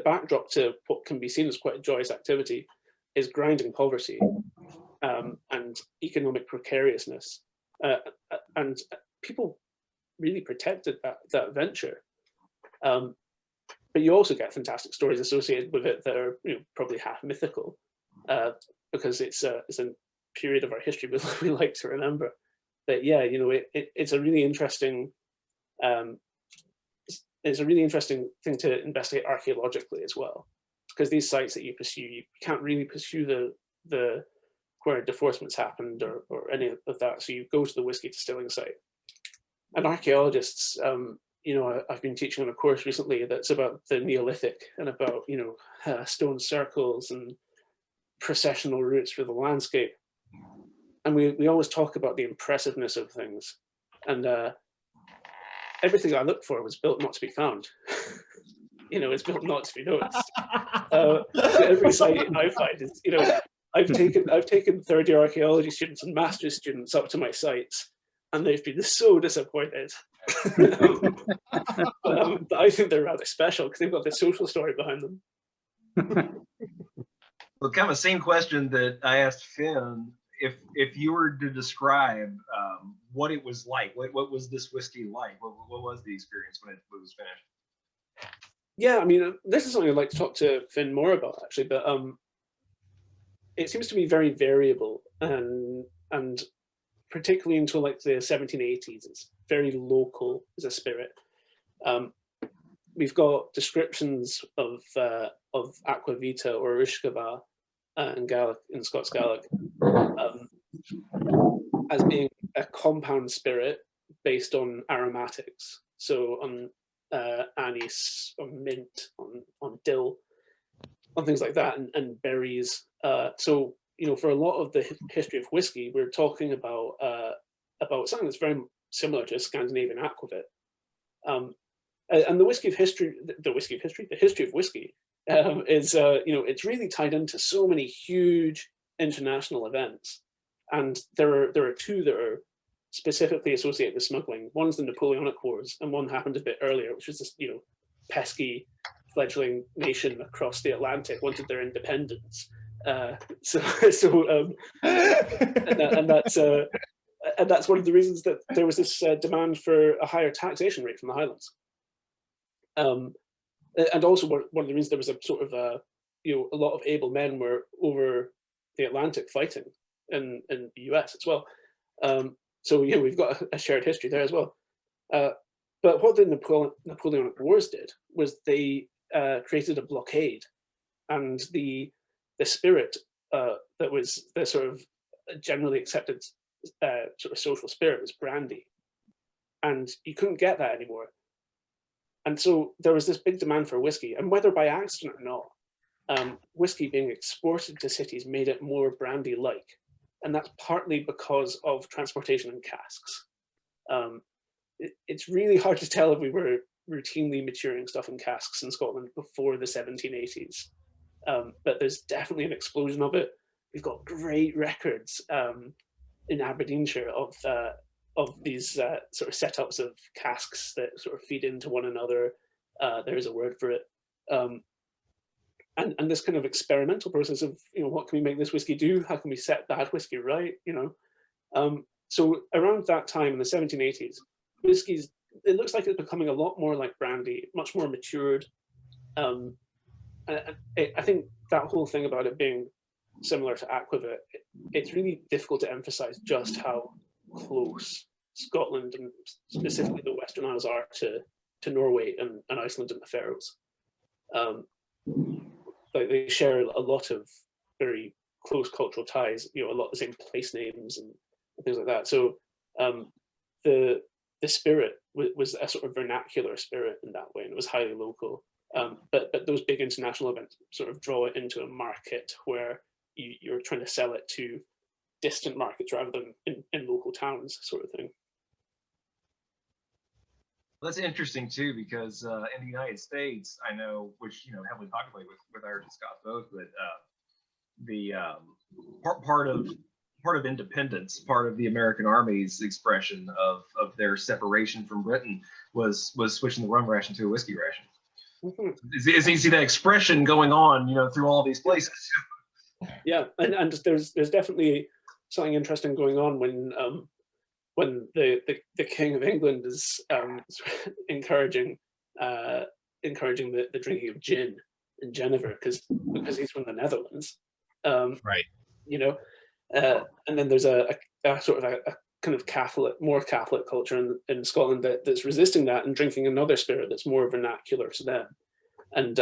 Speaker 5: backdrop to what can be seen as quite a joyous activity is grinding poverty and economic precariousness, and people really protected that venture. But you also get fantastic stories associated with it that are probably half mythical, because it's a period of our history we like to remember. But yeah, it's a really interesting thing to investigate archaeologically as well, because these sites that you pursue, you can't really pursue the where deforcements happened or any of that. So you go to the whiskey distilling site. And archaeologists, I've been teaching on a course recently that's about the Neolithic and about, stone circles and processional routes through the landscape. And we always talk about the impressiveness of things. And everything I looked for was built not to be found. It's built not to be noticed. Every site I find is, I've taken third-year archaeology students and master's students up to my sites, and they've been so disappointed. But I think they're rather special because they've got this social story behind them.
Speaker 1: Well, kind of the same question that I asked Finn. If you were to describe what it was like, what was this whiskey like? What was the experience when it was finished?
Speaker 5: Yeah, I mean, this is something I'd like to talk to Finn more about, actually. But it seems to be very variable, and particularly until like the 1780s, it's very local as a spirit. We've got descriptions of aqua vita or Ushkaba in Scots Gaelic as being a compound spirit based on aromatics, so on anise, on mint, on dill, on things like that, and berries. So for a lot of the history of whiskey, we're talking about something that's very similar to a Scandinavian aquavit. And the history of whiskey is it's really tied into so many huge international events, and there are 2 that are specifically associated with smuggling. One's the Napoleonic Wars, and one happened a bit earlier, which was this pesky fledgling nation across the Atlantic wanted their independence. And that's one of the reasons that there was this demand for a higher taxation rate from the Highlands. And also one of the reasons there was a sort of a lot of able men were over the Atlantic fighting in the US as well. So we've got a shared history there as well. But what the Napoleonic Wars did was they created a blockade, and the spirit that was the sort of generally accepted sort of social spirit was brandy, and you couldn't get that anymore. And so there was this big demand for whiskey, and whether by accident or not, whiskey being exported to cities made it more brandy-like, and that's partly because of transportation in casks. It's really hard to tell if we were routinely maturing stuff in casks in Scotland before the 1780s, but there's definitely an explosion of it. We've got great records in Aberdeenshire of these sort of setups of casks that sort of feed into one another. There is a word for it. And this kind of experimental process of, what can we make this whiskey do? How can we set bad whiskey right? So around that time in the 1780s, whiskies, it looks like it's becoming a lot more like brandy, much more matured. I think that whole thing about it being similar to aquavit, it's really difficult to emphasize just how close Scotland and specifically the Western Isles are to Norway and Iceland and the Faroes. Like they share a lot of very close cultural ties, a lot of the same place names and things like that. So the spirit was a sort of vernacular spirit in that way, and it was highly local. But those big international events sort of draw it into a market where you're trying to sell it to distant markets rather than in local towns, sort of thing.
Speaker 1: That's interesting too, because in the United States, I know, which heavily populated with Irish and Scots both, but the part of independence, part of the American Army's expression of their separation from Britain was switching the rum ration to a whiskey ration. Mm-hmm. Is you see that expression going on, through all these places.
Speaker 5: Yeah, and there's definitely something interesting going on when the King of England is encouraging the drinking of gin in Geneva because he's from the Netherlands,
Speaker 3: right?
Speaker 5: And then there's a sort of a kind of more Catholic culture in Scotland that's resisting that and drinking another spirit that's more vernacular to them. And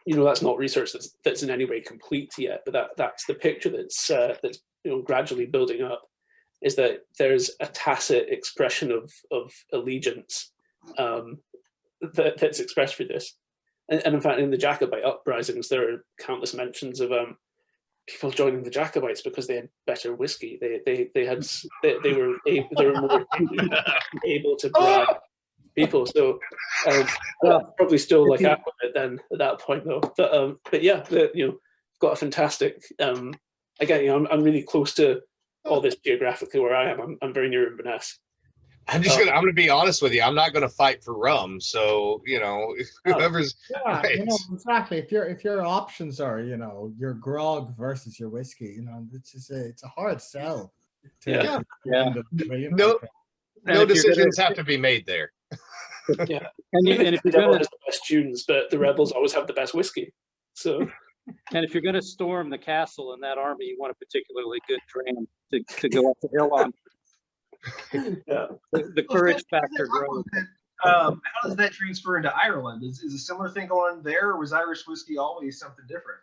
Speaker 5: that's not research that's in any way complete yet, but that's the picture that's gradually building up. Is that there's a tacit expression of allegiance that's expressed through this, and in fact, in the Jacobite uprisings, there are countless mentions of people joining the Jacobites because they had better whiskey. They were more able to bribe people. So probably still like aquavit then at that point though. But yeah, got a fantastic. Again, I'm really close to all this geographically where I am. I'm very near Inverness.
Speaker 3: I'm gonna be honest with you. I'm not gonna fight for rum. So whoever's
Speaker 4: exactly. If your options are your grog versus your whiskey, it's a hard sell.
Speaker 3: No decisions have to be made there.
Speaker 5: Yeah, and if the devil has the best tunes, but the rebels always have the best whiskey. So.
Speaker 6: And if you're going to storm the castle in that army, you want a particularly good dram to go up the hill on.
Speaker 5: Yeah.
Speaker 6: The courage factor grows.
Speaker 1: How does that transfer into Ireland? Is a similar thing going on there, or was Irish whiskey always something different?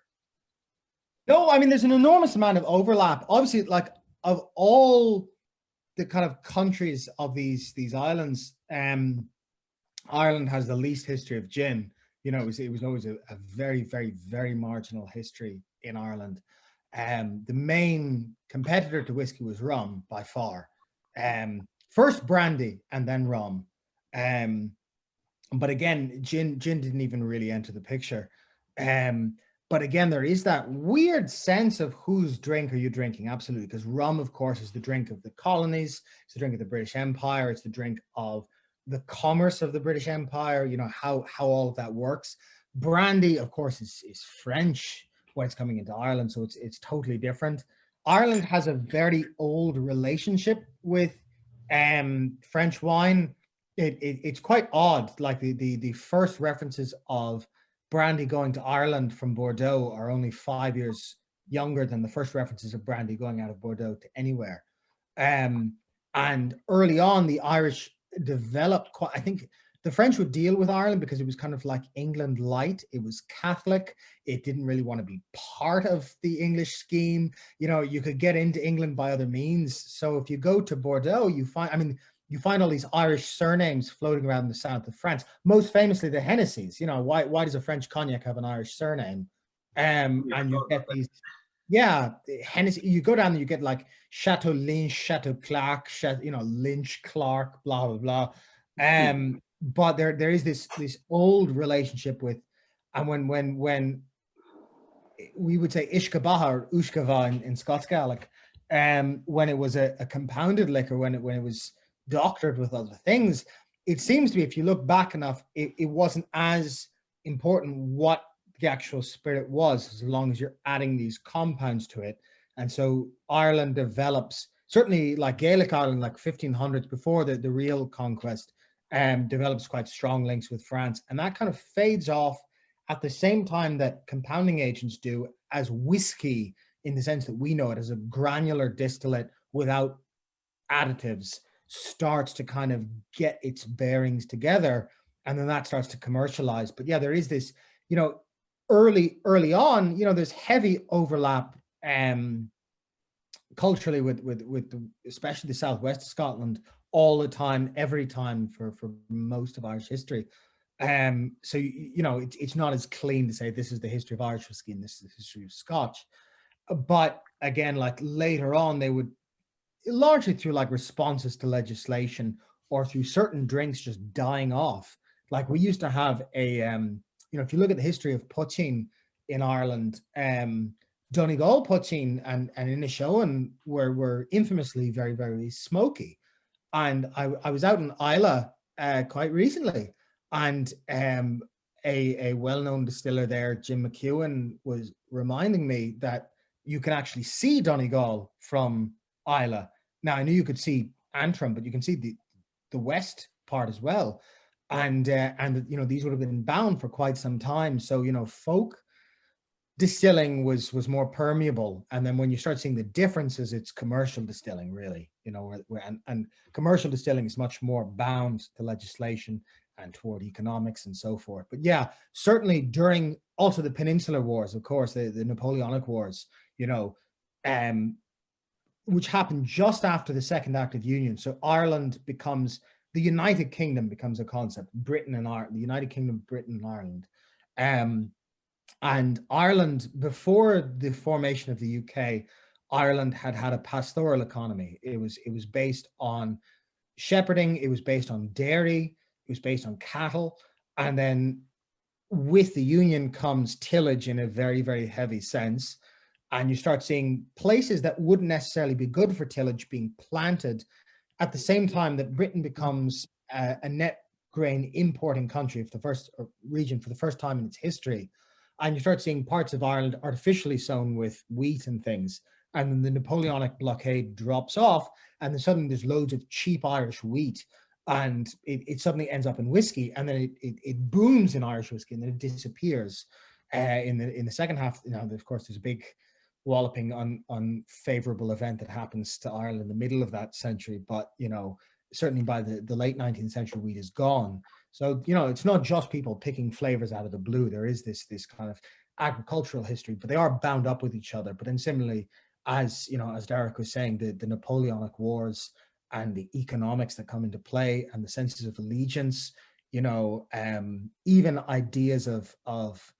Speaker 4: No, I mean, there's an enormous amount of overlap. Obviously, like of all the kind of countries of these islands, Ireland has the least history of gin. It was always a very, very, very marginal history in Ireland. The main competitor to whiskey was rum by far. First brandy and then rum. But again, gin didn't even really enter the picture. But again, there is that weird sense of whose drink are you drinking? Absolutely, because rum, of course, is the drink of the colonies. It's the drink of the British Empire. It's the drink of the commerce of the British Empire, how all of that works. Brandy, of course, is French when it's coming into Ireland, so it's totally different. Ireland has a very old relationship with French wine. It's quite odd. Like the first references of brandy going to Ireland from Bordeaux are only 5 years younger than the first references of brandy going out of Bordeaux to anywhere. And early on, the Irish developed quite, I think the French would deal with Ireland because it was kind of like England light. It was Catholic. It didn't really want to be part of the English scheme. You know, you could get into England by other means. So if you go to Bordeaux, you find, I mean, you find all these Irish surnames floating around the south of France. Most famously, the Hennessy's. You know, why does a French cognac have an Irish surname? And you get these, yeah, Hennessy. You go down and you get like Chateau Lynch, Chateau Clark, you know, Lynch, Clark, blah blah blah. But there is this old relationship with, and when we would say Ishkabaha or Ushkava in Scots Gaelic, when it was a compounded liquor, when it was doctored with other things, it seems to be, if you look back enough, it wasn't as important what the actual spirit was, as long as you're adding these compounds to it. And so Ireland develops, certainly like Gaelic Ireland, like 1500s, before the real conquest, develops quite strong links with France. And that kind of fades off at the same time that compounding agents do, as whiskey, in the sense that we know it as a granular distillate without additives, starts to kind of get its bearings together. And then that starts to commercialize. But yeah, there is this, you know, early on, you know, there's heavy overlap culturally with especially the southwest of Scotland, all the time, every time, for most of Irish history. So you know, it's not as clean to say this is the history of Irish whiskey and this is the history of Scotch. But again, like later on, they would, largely through like responses to legislation or through certain drinks just dying off. Like we used to have a you know, if you look at the history of poaching in Ireland, Donegal poaching and Inishowen were infamously very, very smoky. And I was out in Islay quite recently, and a well-known distiller there, Jim McEwen, was reminding me that you can actually see Donegal from Islay. Now, I knew you could see Antrim, but you can see the west part as well. And you know, these would have been bound for quite some time. So, you know, folk distilling was more permeable. And then when you start seeing the differences, it's commercial distilling, really, you know, and commercial distilling is much more bound to legislation and toward economics and so forth. But yeah, certainly during also the Peninsular Wars, of course, the Napoleonic Wars, you know, which happened just after the Second Act of Union. So Ireland becomes, the United Kingdom becomes a concept, Britain and Ireland, the United Kingdom, Britain and Ireland. And Ireland, before the formation of the UK, Ireland had a pastoral economy. It was based on shepherding, it was based on dairy, it was based on cattle. And then with the Union comes tillage in a very, very heavy sense. And you start seeing places that wouldn't necessarily be good for tillage being planted at the same time that Britain becomes a net grain importing country for the first region for the first time in its history. And you start seeing parts of Ireland artificially sown with wheat and things. And then the Napoleonic blockade drops off, and then suddenly there's loads of cheap Irish wheat, and it suddenly ends up in whiskey, and then it booms in Irish whiskey, and then it disappears in the second half. You know, of course, there's a big walloping unfavorable event that happens to Ireland in the middle of that century. But, you know, certainly by the late 19th century, wheat is gone. So, you know, it's not just people picking flavors out of the blue. There is this kind of agricultural history, but they are bound up with each other. But then similarly, as you know, as Derek was saying, the Napoleonic Wars and the economics that come into play and the senses of allegiance, you know, even ideas of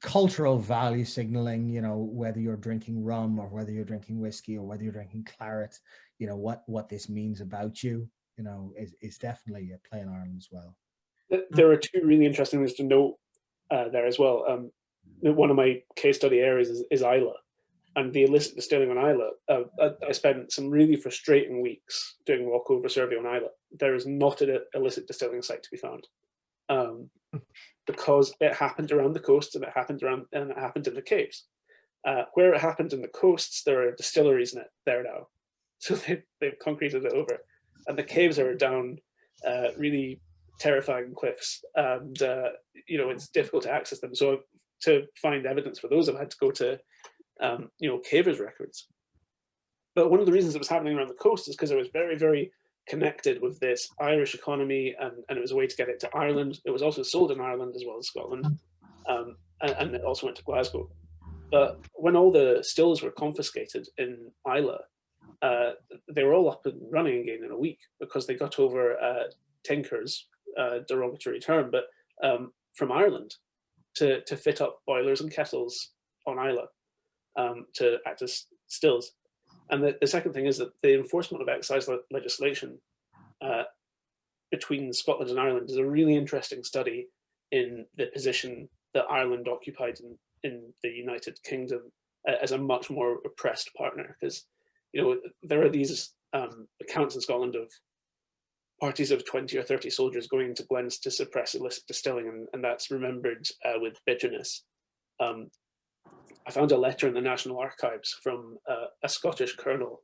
Speaker 4: cultural value signaling, you know, whether you're drinking rum or whether you're drinking whiskey or whether you're drinking claret, you know, what this means about you, you know, is definitely a play in Ireland as well.
Speaker 5: There are two really interesting things to note there as well. One of my case study areas is Islay, and the illicit distilling on Islay. I spent some really frustrating weeks doing walkover survey on Islay. There is not an illicit distilling site to be found. Because it happened around the coast and it happened in the caves. Where it happened in the coasts, there are distilleries in it there now. So they've concreted it over. And the caves are down really terrifying cliffs. And, you know, it's difficult to access them. So to find evidence for those, I've had to go to, you know, cavers' records. but one of the reasons it was happening around the coast is because it was very, very connected with this Irish economy, and it was a way to get it to Ireland. It was also sold in Ireland as well as Scotland, and it also went to Glasgow. But when all the stills were confiscated in Islay, they were all up and running again in a week because they got over tinkers, derogatory term, but from Ireland to fit up boilers and kettles on Islay to act as stills. And the second thing is that the enforcement of excise legislation between Scotland and Ireland is a really interesting study in the position that Ireland occupied in the United Kingdom as a much more oppressed partner. Because, there are these accounts in Scotland of parties of 20 or 30 soldiers going into glens to suppress illicit distilling, and that's remembered with bitterness. I found a letter in the National Archives from a Scottish colonel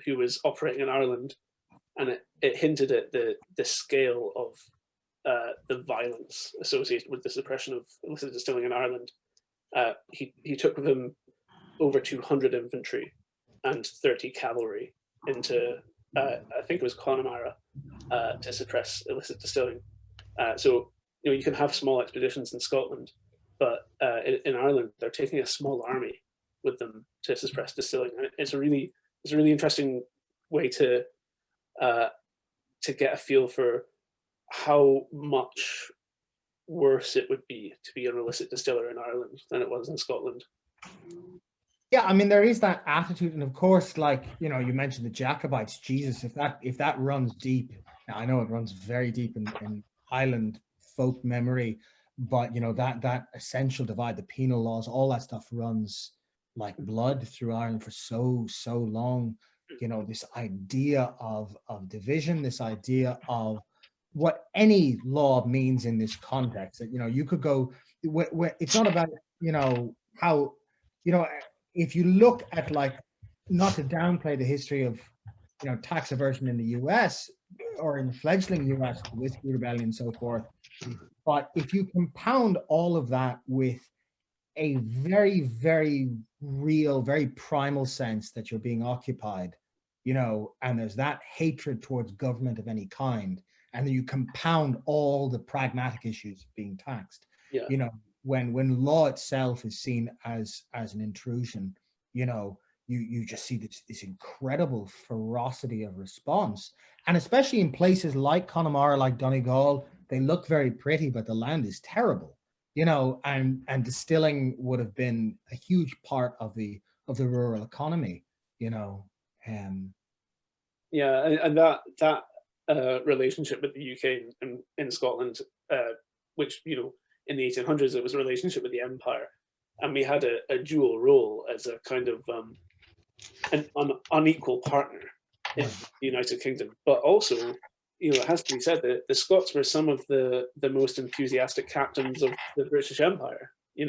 Speaker 5: who was operating in Ireland, and it hinted at the scale of the violence associated with the suppression of illicit distilling in Ireland. He took with him over 200 infantry and 30 cavalry into, I think it was Connemara, to suppress illicit distilling. So you can have small expeditions in Scotland, but in Ireland they're taking a small army with them to suppress distilling. And it's a really interesting way to get a feel for how much worse it would be to be an illicit distiller in Ireland than it was in Scotland.
Speaker 4: Yeah, I mean, there is that attitude, and of course, like, you mentioned the Jacobites. Jesus, if that runs deep, now I know it runs very deep in Highland folk memory, but that essential divide, the penal laws, all that stuff runs like blood through Ireland for so long. This idea of division, this idea of what any law means in this context. That you could go. It's not about how if you look at, like, not to downplay the history of tax aversion in the US or in the fledgling US, the Whiskey Rebellion and so forth, but if you compound all of that with a very, very real, very primal sense that you're being occupied, and there's that hatred towards government of any kind, and then you compound all the pragmatic issues being taxed, when law itself is seen as an intrusion, you just see this incredible ferocity of response. And especially in places like Connemara, like Donegal, they look very pretty, but the land is terrible, and distilling would have been a huge part of the rural economy,
Speaker 5: and that relationship with the UK and in Scotland, which in the 1800s, it was a relationship with the Empire, and we had a dual role as a kind of an unequal partner in the United Kingdom. But also, it has to be said that the Scots were some of the most enthusiastic captains of the British Empire. We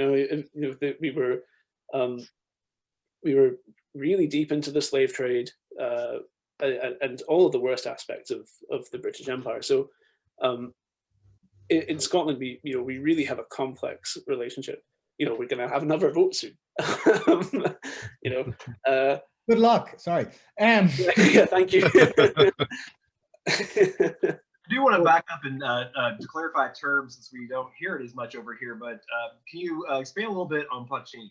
Speaker 5: were really deep into the slave trade and all of the worst aspects of the British Empire. So in Scotland, we really have a complex relationship. We're going to have another vote soon.
Speaker 4: Good luck. Sorry.
Speaker 5: Yeah, thank you.
Speaker 1: I do want to back up and to clarify terms, since we don't hear it as much over here, but can you expand a little bit on poitín?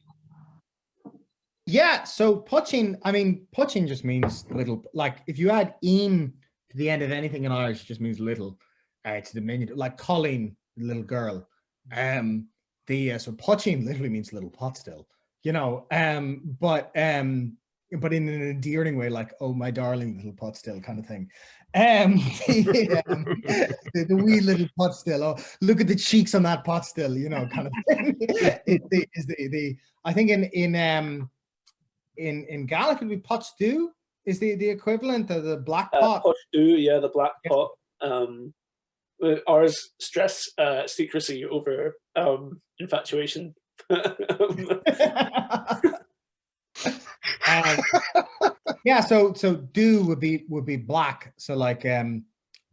Speaker 4: Yeah, so poitín just means little. Like, if you add "in" to the end of anything in Irish, it just means little. It's diminutive, like Colleen, little girl. So poitín literally means little pot still, but in an endearing way, like, oh, my darling little pot still kind of thing. The wee little pot still. Oh, look at the cheeks on that pot still, kind of thing. I think in Gaelic it would be pot stew is the equivalent of the black pot.
Speaker 5: Pot stew, yeah, the black pot. Ours stress secrecy over infatuation.
Speaker 4: Yeah, so dew would be black. So like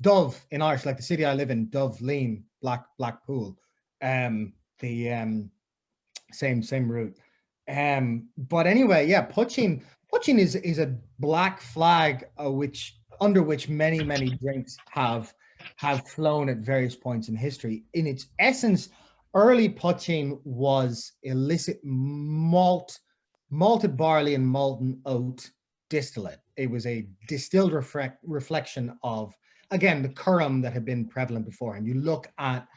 Speaker 4: Dove in Irish, like the city I live in, Dove Lean, Blackpool. The same root. But anyway, yeah, poitín Punching is a black flag under which many drinks have flown at various points in history. In its essence, early punching was illicit malted barley and molten oat distillate. It was a distilled reflection of, again, the kurum that had been prevalent before. And you look at,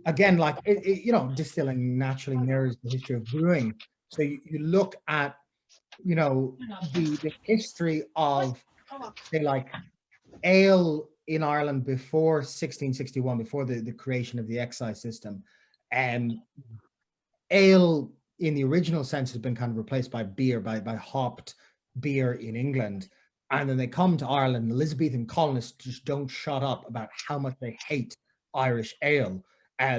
Speaker 4: again, like, distilling naturally mirrors the history of brewing. So you look at, the history of, say, like, ale in Ireland before 1661, before the creation of the excise system. Ale in the original sense has been kind of replaced by beer, by hopped beer in England. And then they come to Ireland, Elizabethan colonists just don't shut up about how much they hate Irish ale.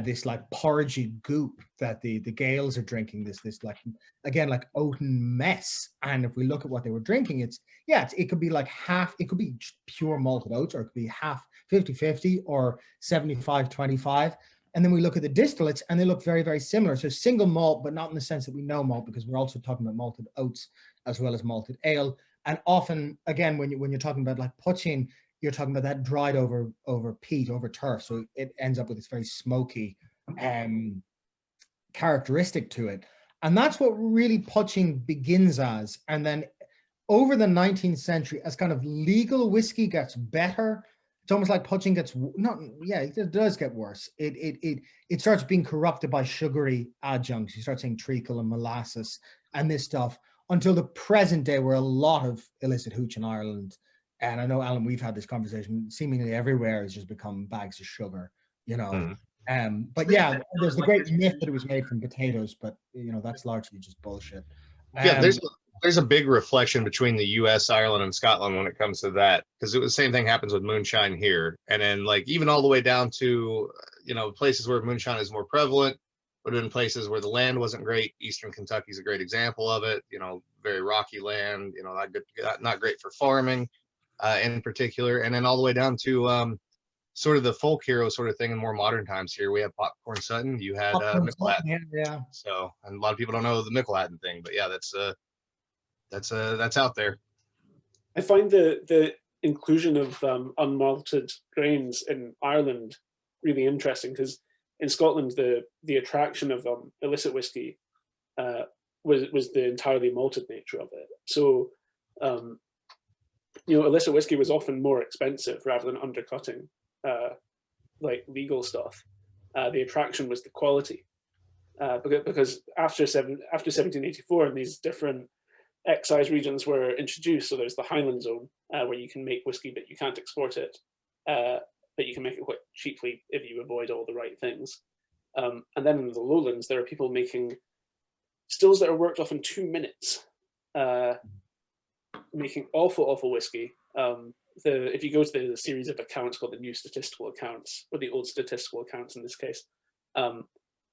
Speaker 4: This like porridgey goop that the Gaels are drinking, this like, again, like oaten mess. And if we look at what they were drinking, it could be like half, it could be pure malted oats, or it could be half 50-50 or 75-25. And then we look at the distillates and they look very, very similar. So single malt, but not in the sense that we know malt, because we're also talking about malted oats as well as malted ale. And often, again, when you're talking about like punching, you're talking about that dried over peat, over turf. So it ends up with this very smoky characteristic to it. And that's what really punching begins as. And then over the 19th century, as kind of legal whiskey gets better, it's almost like punching gets, it does get worse. It starts being corrupted by sugary adjuncts. You start seeing treacle and molasses and this stuff, until the present day, where a lot of illicit hooch in Ireland, and I know, Alan, we've had this conversation, seemingly everywhere has just become bags of sugar, But yeah, there's the great myth that it was made from potatoes, but that's largely just bullshit.
Speaker 3: Yeah, there's a big reflection between the U.S., Ireland, and Scotland when it comes to that, because the same thing happens with moonshine here, and then like even all the way down to places where moonshine is more prevalent, but in places where the land wasn't great. Eastern Kentucky is a great example of it. Very rocky land. Not great for farming, in particular, and then all the way down to sort of the folk hero sort of thing in more modern times. Here we have Popcorn Sutton. You had Michelhatten.
Speaker 4: Yeah.
Speaker 3: So, and a lot of people don't know the Michelhatten thing, but yeah, that's out there.
Speaker 5: I find the inclusion of unmalted grains in Ireland really interesting, because in Scotland the attraction of illicit whiskey was the entirely malted nature of it. So illicit whiskey was often more expensive rather than undercutting like legal stuff. The attraction was the quality, because after 1784, and these different excise regions were introduced. So there's the Highland Zone, where you can make whiskey but you can't export it, but you can make it quite cheaply if you avoid all the right things. And then in the Lowlands, there are people making stills that are worked off in 2 minutes, making awful whiskey. If you go to the series of accounts called the New Statistical Accounts, or the Old Statistical Accounts in this case,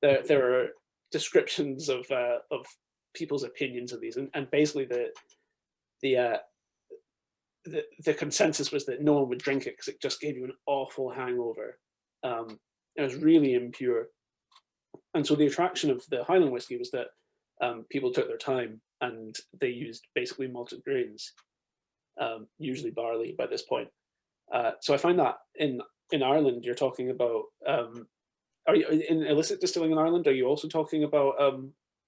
Speaker 5: there are descriptions of people's opinions of these, and basically the consensus was that no one would drink it because it just gave you an awful hangover. It was really impure, and so the attraction of the Highland whiskey was that people took their time and they used basically malted grains, usually barley by this point. So I find that in Ireland, you're talking about, are you in illicit distilling in Ireland? Are you also talking about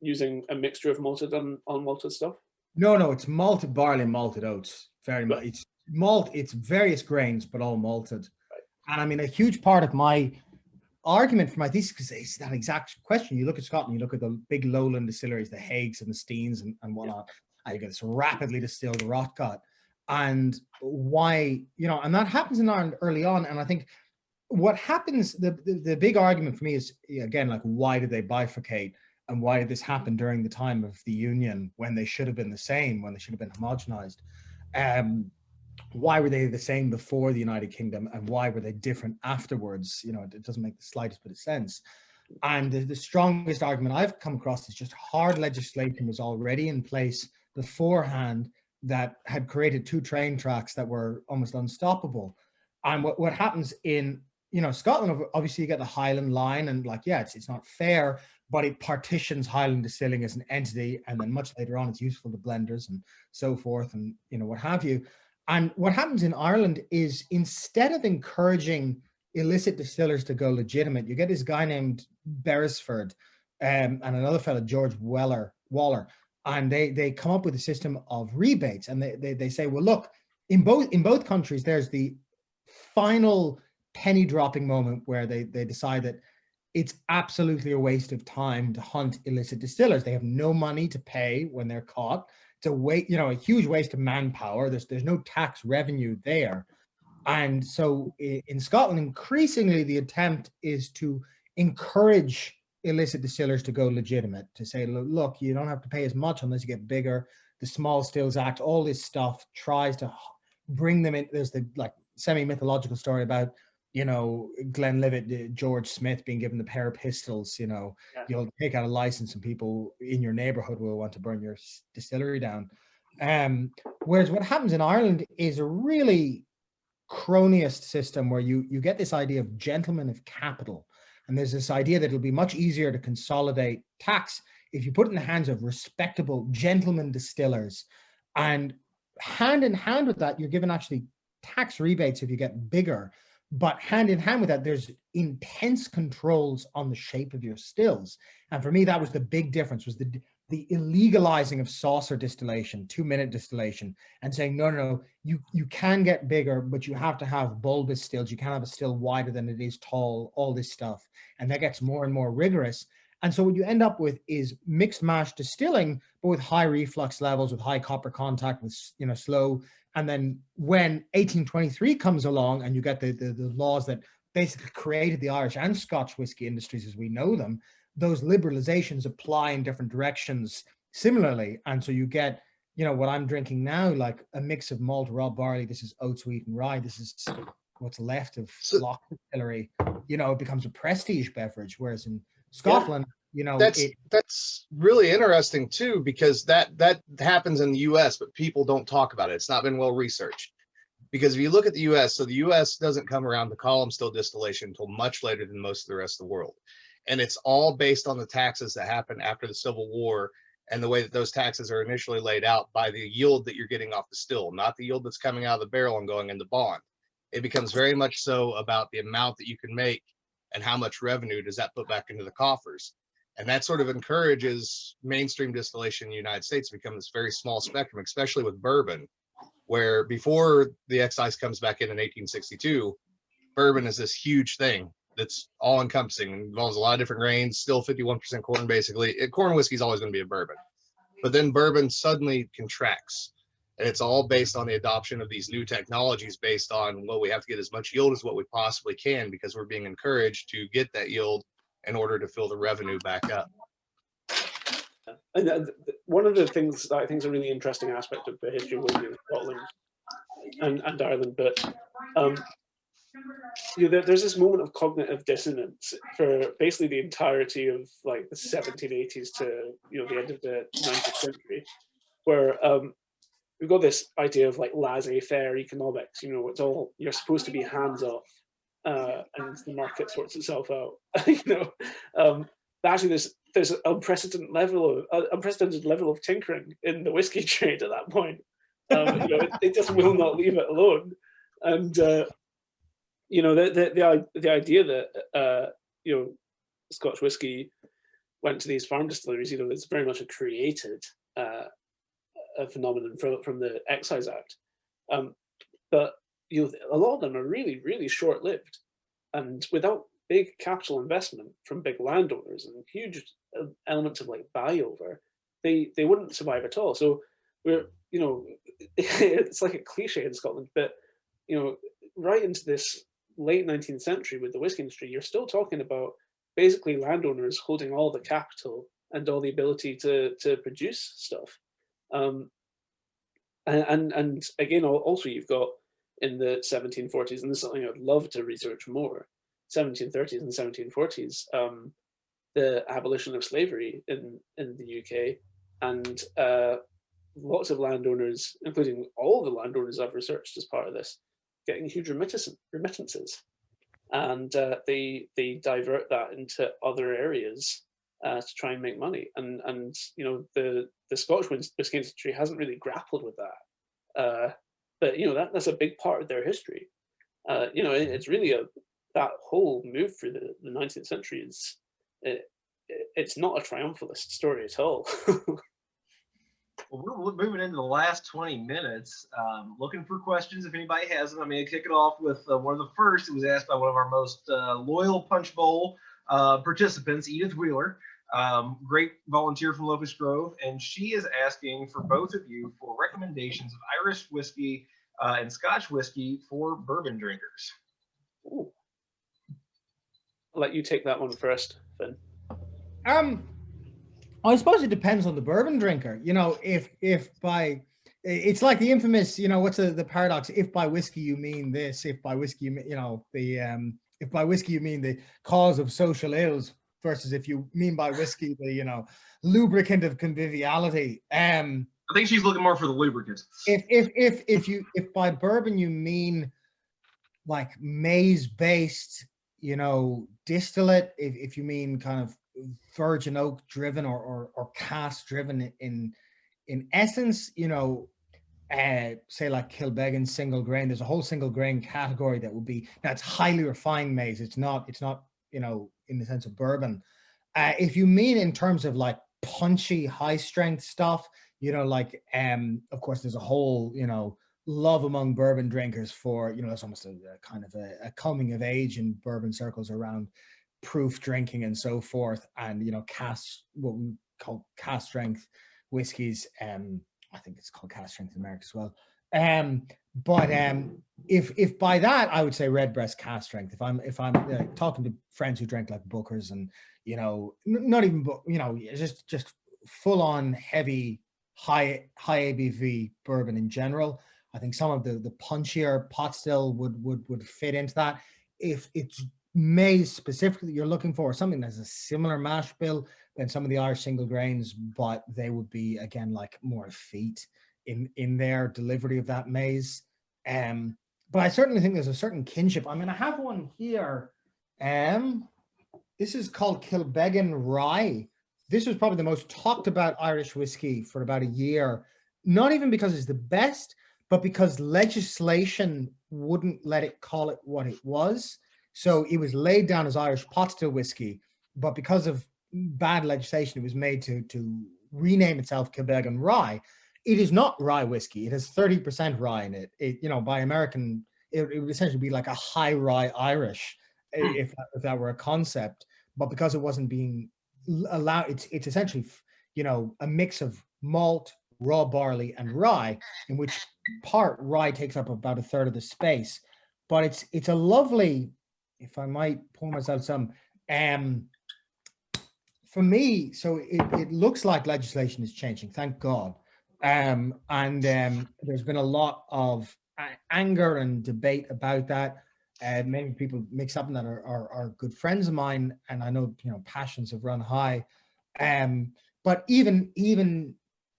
Speaker 5: using a mixture of malted and unmalted stuff?
Speaker 4: No, it's malted barley and malted oats. Very much. It's it's various grains, but all malted.
Speaker 5: Right.
Speaker 4: And I mean, a huge part of my argument for my thesis is that exact question. You look at Scotland, you look at the big lowland distilleries, the Haigs and the Steens and whatnot, and you get this rapidly distilled rotgut. And why, and that happens in Ireland early on. And I think what happens, the big argument for me is, again, like, why did they bifurcate? And why did this happen during the time of the Union, when they should have been the same, when they should have been homogenized? Why were they the same before the United Kingdom, and why were they different afterwards? It doesn't make the slightest bit of sense. And the strongest argument I've come across is just hard legislation was already in place beforehand that had created 2 train tracks that were almost unstoppable. And what happens in Scotland, obviously you get the Highland line, and it's not fair, but it partitions Highland Distilling as an entity, and then much later on, it's useful to blenders and so forth, and what have you. And what happens in Ireland is, instead of encouraging illicit distillers to go legitimate, you get this guy named Beresford and another fellow, George Waller, and they come up with a system of rebates, and they say, well, look, in both countries, there's the final penny dropping moment where they decide that it's absolutely a waste of time to hunt illicit distillers. They have no money to pay when they're caught. It's a huge waste of manpower. There's no tax revenue there. And so in Scotland, increasingly the attempt is to encourage illicit distillers to go legitimate, to say, look, you don't have to pay as much unless you get bigger. The Small Stills Act, all this stuff tries to bring them in. There's the semi-mythological story about, Glenlivet, George Smith being given the pair of pistols. You'll take out a license and people in your neighborhood will want to burn your distillery down. Whereas what happens in Ireland is a really cronyist system where you get this idea of gentlemen of capital. And there's this idea that it'll be much easier to consolidate tax if you put it in the hands of respectable gentlemen distillers. And hand in hand with that, you're given actually tax rebates if you get bigger. But hand in hand with that, there's intense controls on the shape of your stills. And for me, that was the big difference, was the illegalizing of saucer distillation, 2-minute distillation, and saying, no, you can get bigger, but you have to have bulbous stills. You can't have a still wider than it is tall, all this stuff. And that gets more and more rigorous. And so what you end up with is mixed mash distilling, but with high reflux levels, with high copper contact, with slow. And then when 1823 comes along and you get the laws that basically created the Irish and Scotch whiskey industries as we know them, those liberalizations apply in different directions similarly. And so you get, what I'm drinking now, like a mix of malt, raw barley. This is oats, wheat, and rye. This is what's left of Loch Distillery. It becomes a prestige beverage, whereas in Scotland,
Speaker 3: that's really interesting too, because that happens in the US, but people don't talk about it. It's not been well researched. Because if you look at the US, so the US doesn't come around to column still distillation until much later than most of the rest of the world. And it's all based on the taxes that happened after the Civil War and the way that those taxes are initially laid out by the yield that you're getting off the still, not the yield that's coming out of the barrel and going into bond. It becomes very much so about the amount that you can make and how much revenue does that put back into the coffers. And that sort of encourages mainstream distillation in the United States to become this very small spectrum, especially with bourbon, where before the excise comes back in 1862, bourbon is this huge thing that's all encompassing and involves a lot of different grains, still 51% corn, basically. Corn whiskey is always going to be a bourbon. But then bourbon suddenly contracts. And it's all based on the adoption of these new technologies based on, well, we have to get as much yield as what we possibly can because we're being encouraged to get that yield in order to fill the revenue back up.
Speaker 5: And one of the things that I think is a really interesting aspect of the history of whiskey in Scotland and Ireland, but there's this moment of cognitive dissonance for basically the entirety of like the 1780s to the end of the 19th century, where we've got this idea of like laissez-faire economics. It's all, you're supposed to be hands off, and the market sorts itself out. Actually, there's an unprecedented level of tinkering in the whiskey trade at that point. It just will not leave it alone, and the idea that Scotch whiskey went to these farm distilleries, it's very much a created a phenomenon from the Excise Act, but a lot of them are really, really short-lived, and without big capital investment from big landowners and huge elements of like buyover, they wouldn't survive at all. So we're it's like a cliche in Scotland, but right into this late 19th century with the whiskey industry, you're still talking about basically landowners holding all the capital and all the ability to produce stuff. And again, also you've got in the 1740s, and this is something I'd love to research more, 1730s and 1740s, the abolition of slavery in the UK, and lots of landowners, including all the landowners I've researched as part of this, getting huge remittances, and they divert that into other areas to try and make money. And you know, the Scottish whiskey industry hasn't really grappled with that. But you know, that's a big part of their history. You know, it's really that whole move through the 19th century is it's not a triumphalist story at all.
Speaker 1: Well, we're moving into the last 20 minutes. Looking for questions if anybody has them. I'm going to kick it off with one of the first. It was asked by one of our most loyal Punch Bowl participants, Edith Wheeler, great volunteer from Locust Grove, and she is asking for both of you for recommendations of Irish whiskey and Scotch whiskey for bourbon drinkers.
Speaker 5: Ooh. I'll let you take that one first, Finn.
Speaker 4: I suppose it depends on the bourbon drinker. You know, if by, it's like the infamous, you know, what's the paradox? If by whiskey you mean this, if by whiskey you mean, you know, if by whiskey you mean the cause of social ills, versus if you mean by whiskey the, you know, lubricant of conviviality.
Speaker 1: I think she's looking more for the lubricant.
Speaker 4: If by bourbon you mean like maize-based, you know, distillate, if you mean kind of virgin oak driven or cask driven in essence, you know, say like Kilbeggan single grain, there's a whole single grain category that would be, now it's highly refined maize, it's not, you know, in the sense of bourbon. If you mean in terms of like punchy high strength stuff, you know, like of course there's a whole, you know, love among bourbon drinkers for, you know, that's almost a kind of a coming of age in bourbon circles around proof drinking and so forth, and you know, what we call cask strength whiskeys. I think it's called cask strength in America as well. But if by that I would say redbreast cask strength. If I'm talking to friends who drink like Booker's and, you know, not even, you know, just full on heavy high ABV bourbon in general, I think some of the punchier pot still would fit into that. If it's maize specifically you're looking for, something that's a similar mash bill than some of the Irish single grains, but they would be again like more effete in their delivery of that maize. But I certainly think there's a certain kinship. I mean, I have one here. This is called Kilbeggan Rye. This was probably the most talked about Irish whiskey for about a year, not even because it's the best, but because legislation wouldn't let it call it what it was. So it was laid down as Irish pot still whiskey, but because of bad legislation, it was made to rename itself Kilbeggan Rye. It is not rye whiskey. It has 30% rye in it. You know, by American, it would essentially be like a high rye Irish, if that were a concept. But because it wasn't being allowed, it's essentially, you know, a mix of malt, raw barley, and rye, in which part rye takes up about a third of the space. But it's a lovely, if I might pour myself some, for me, so it looks like legislation is changing, thank God. And there's been a lot of anger and debate about that. Many people mix up in that are good friends of mine, and I know, you know, passions have run high. But even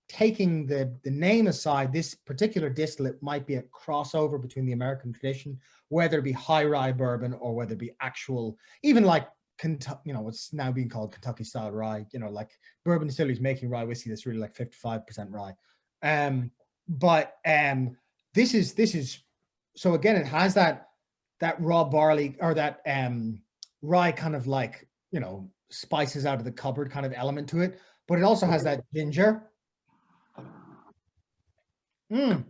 Speaker 4: taking the name aside, this particular distillate might be a crossover between the American tradition, whether it be high rye bourbon or whether it be actual, even like Kentucky, you know, what's now being called Kentucky style rye, you know, like bourbon distilleries making rye whiskey that's really like 55% rye. But this is so again, it has that raw barley or that rye kind of like, you know, spices out of the cupboard kind of element to it, but it also has that ginger. And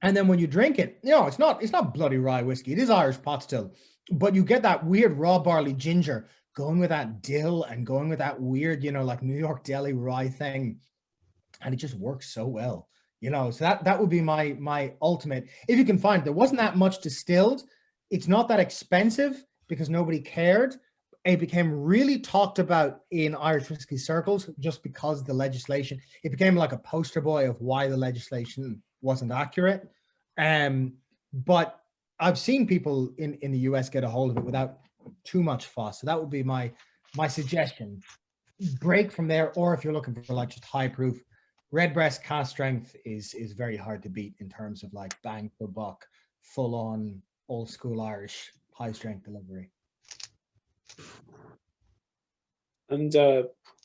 Speaker 4: then when you drink it, you know, it's not bloody rye whiskey. It is Irish pot still, but you get that weird raw barley ginger going with that dill and going with that weird, you know, like New York deli rye thing, and it just works so well, you know. So that would be my ultimate. If you can find, there wasn't that much distilled. It's not that expensive because nobody cared. It became really talked about in Irish whiskey circles just because the legislation. It became like a poster boy of why the legislation wasn't accurate. But I've seen people in the US get a hold of it without too much fuss. So that would be my suggestion. Break from there, or if you're looking for like just high proof, redbreast cask strength is very hard to beat in terms of like bang for buck, full on old school Irish high strength delivery.
Speaker 5: And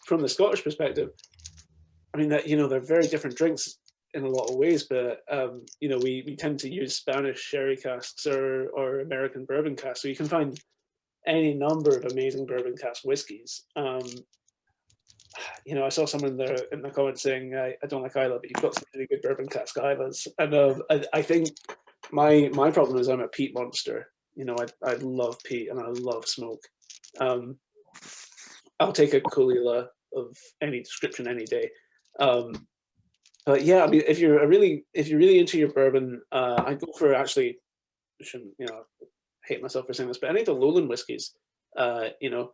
Speaker 5: from the Scottish perspective, I mean, that, you know, they're very different drinks in a lot of ways, but you know, we tend to use Spanish sherry casks or American bourbon casks. So you can find any number of amazing bourbon cask whiskies. You know, I saw someone there in the comments saying, I don't like Isla, but you've got some really good bourbon cask Islas. And I think my problem is I'm a peat monster. You know, I love peat and I love smoke. I'll take a Colila of any description any day. But yeah, I mean, if you're really into your bourbon, I go for, actually, I shouldn't, you know, hate myself for saying this, but any of the Lowland whiskies, you know,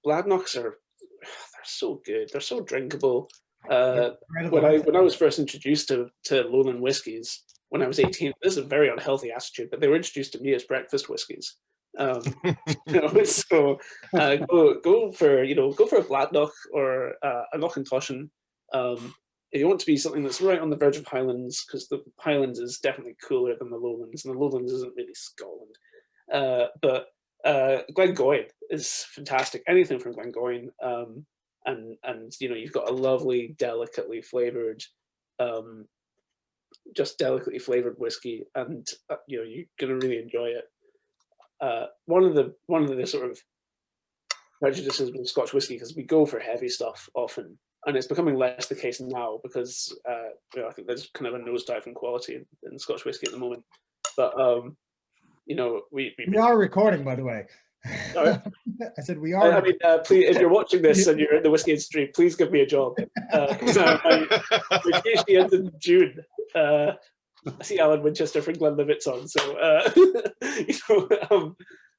Speaker 5: Bladnocks are, they're so good. They're so drinkable. When I was first introduced to Lowland whiskies when I was 18, this is a very unhealthy attitude, but they were introduced to me as breakfast whiskies. You know, so go for a Bladnoch or a Knockentoshan. If you want to be something that's right on the verge of Highlands, because the Highlands is definitely cooler than the Lowlands, and the Lowlands isn't really Scotland. But Glengoyne is fantastic. Anything from Glengoyne, and you know, you've got a lovely, delicately flavored, just delicately flavored whiskey, and you know, you're gonna really enjoy it. One of the sort of prejudices with Scotch whiskey, because we go for heavy stuff often, and it's becoming less the case now because you know, I think there's kind of a nosedive in quality in Scotch whiskey at the moment. But you know, we
Speaker 4: are recording, by the way.
Speaker 5: Sorry?
Speaker 4: I said we are.
Speaker 5: I mean, please, if you're watching this and you're in the whiskey industry, please give me a job. My PhD ends in June. I see Alan Winchester from Glenlivet's on, so you know.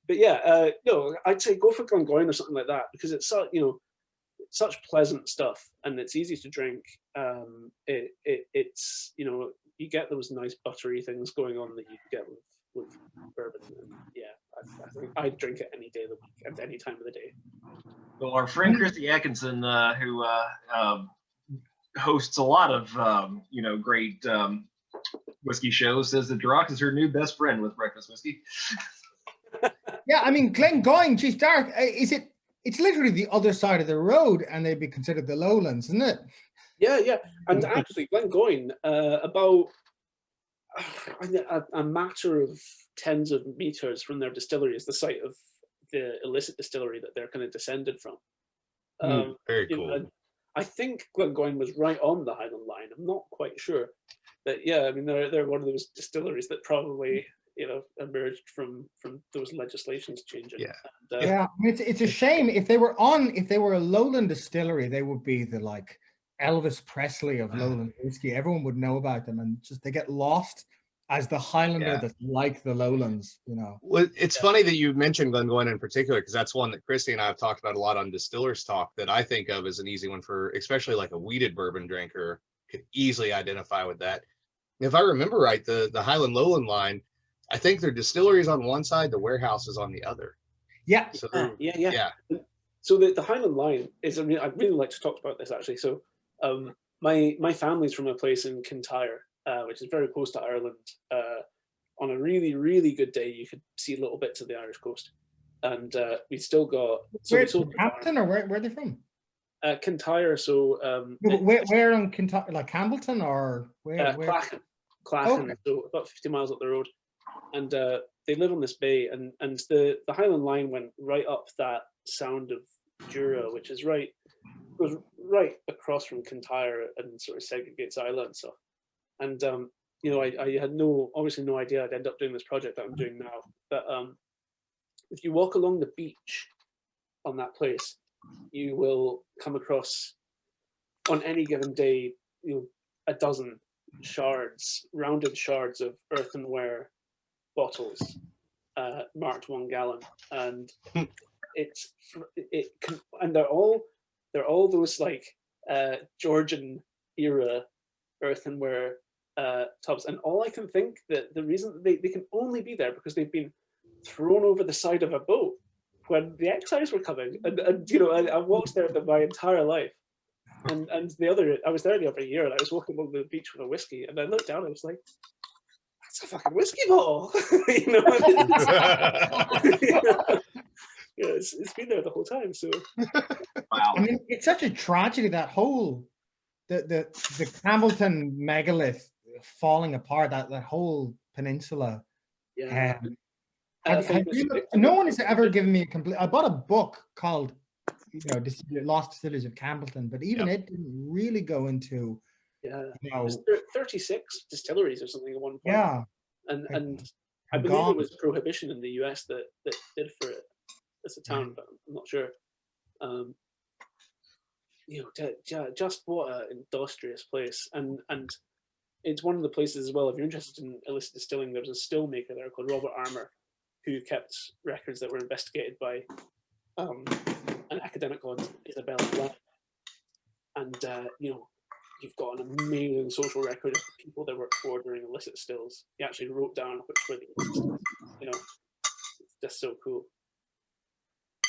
Speaker 5: But yeah, no, I'd say go for Glengoyne or something like that, because it's such, you know, such pleasant stuff and it's easy to drink. It's, you know, you get those nice buttery things going on that you get with bourbon. And yeah, I think I'd drink it any day of the week and any time of the day.
Speaker 1: Well, our friend Christy Atkinson, who hosts a lot of you know, great whiskey shows, says that Duroc is her new best friend with breakfast whiskey.
Speaker 4: Yeah, I mean, Glengoyne, geez, Dark, is it? It's literally the other side of the road, and they'd be considered the lowlands, isn't it?
Speaker 5: Yeah, yeah. And actually, Glengoyne, about a matter of tens of meters from their distillery is the site of the illicit distillery that they're kind of descended from.
Speaker 3: Very cool.
Speaker 5: Know, I think Glengoyne was right on the Highland line. I'm not quite sure, but yeah, I mean, they're one of those distilleries that probably, you know, emerged from those legislations changing.
Speaker 3: Yeah.
Speaker 5: And,
Speaker 4: yeah, I mean, it's a shame if they were a lowland distillery, they would be the like Elvis Presley of lowland whiskey. Everyone would know about them, and just they get lost as the Highlander that's like the lowlands, you know.
Speaker 3: Well, it's funny that you mentioned Glengoyne in particular, because that's one that Christy and I have talked about a lot on Distillers Talk that I think of as an easy one for, especially like a wheated bourbon drinker could easily identify with that. If I remember right, the Highland Lowland line, I think their distillery is on one side, the warehouse is on the other.
Speaker 4: Yeah.
Speaker 3: So
Speaker 5: yeah. So the Highland line is, I mean, I'd really like to talk about this actually. So my family's from a place in Kintyre, which is very close to Ireland. On a really, really good day, you could see little bits of the Irish coast. And we still got... So
Speaker 4: Hampton, or where are they from?
Speaker 5: Kintyre, so...
Speaker 4: where in Kintyre? Like Campbellton, or where?
Speaker 5: Clachan, okay. So about 50 miles up the road. And they live on this bay, and the Highland line went right up that sound of Jura, which is goes right across from Kintyre and sort of segregates Islay and stuff. And you know, I had obviously no idea I'd end up doing this project that I'm doing now. But if you walk along the beach on that place, you will come across, on any given day, you know, a dozen rounded shards of earthenware bottles marked 1 gallon, and they're all those like Georgian era earthenware tubs, and all I can think that the reason they can only be there because they've been thrown over the side of a boat when the excise were coming, and you know, I walked there my entire life, and I was there the other year, and I was walking along the beach with a whiskey, and I looked down and I was like, that's a fucking whiskey bottle. You know? Yeah, it's been there the whole time. So
Speaker 1: Wow.
Speaker 4: I mean, it's such a tragedy, that whole the Campbellton megalith falling apart, that whole peninsula.
Speaker 5: Yeah.
Speaker 4: No one has ever given me a complete. I bought a book called, Lost Distilleries of Campbellton, but even it didn't really go into.
Speaker 5: Yeah.
Speaker 4: You know,
Speaker 5: 36 distilleries or something at one point.
Speaker 4: yeah.
Speaker 5: And I believe it was Prohibition in the US that did for it as a town, but I'm not sure. Just what an industrious place, and it's one of the places as well. If you're interested in illicit distilling, there was a still maker there called Robert Armour, who kept records that were investigated by an academic called Isabella Black, and you've got an amazing social record of the people that were ordering illicit stills. He actually wrote down which were the illicit stills. It's just so cool.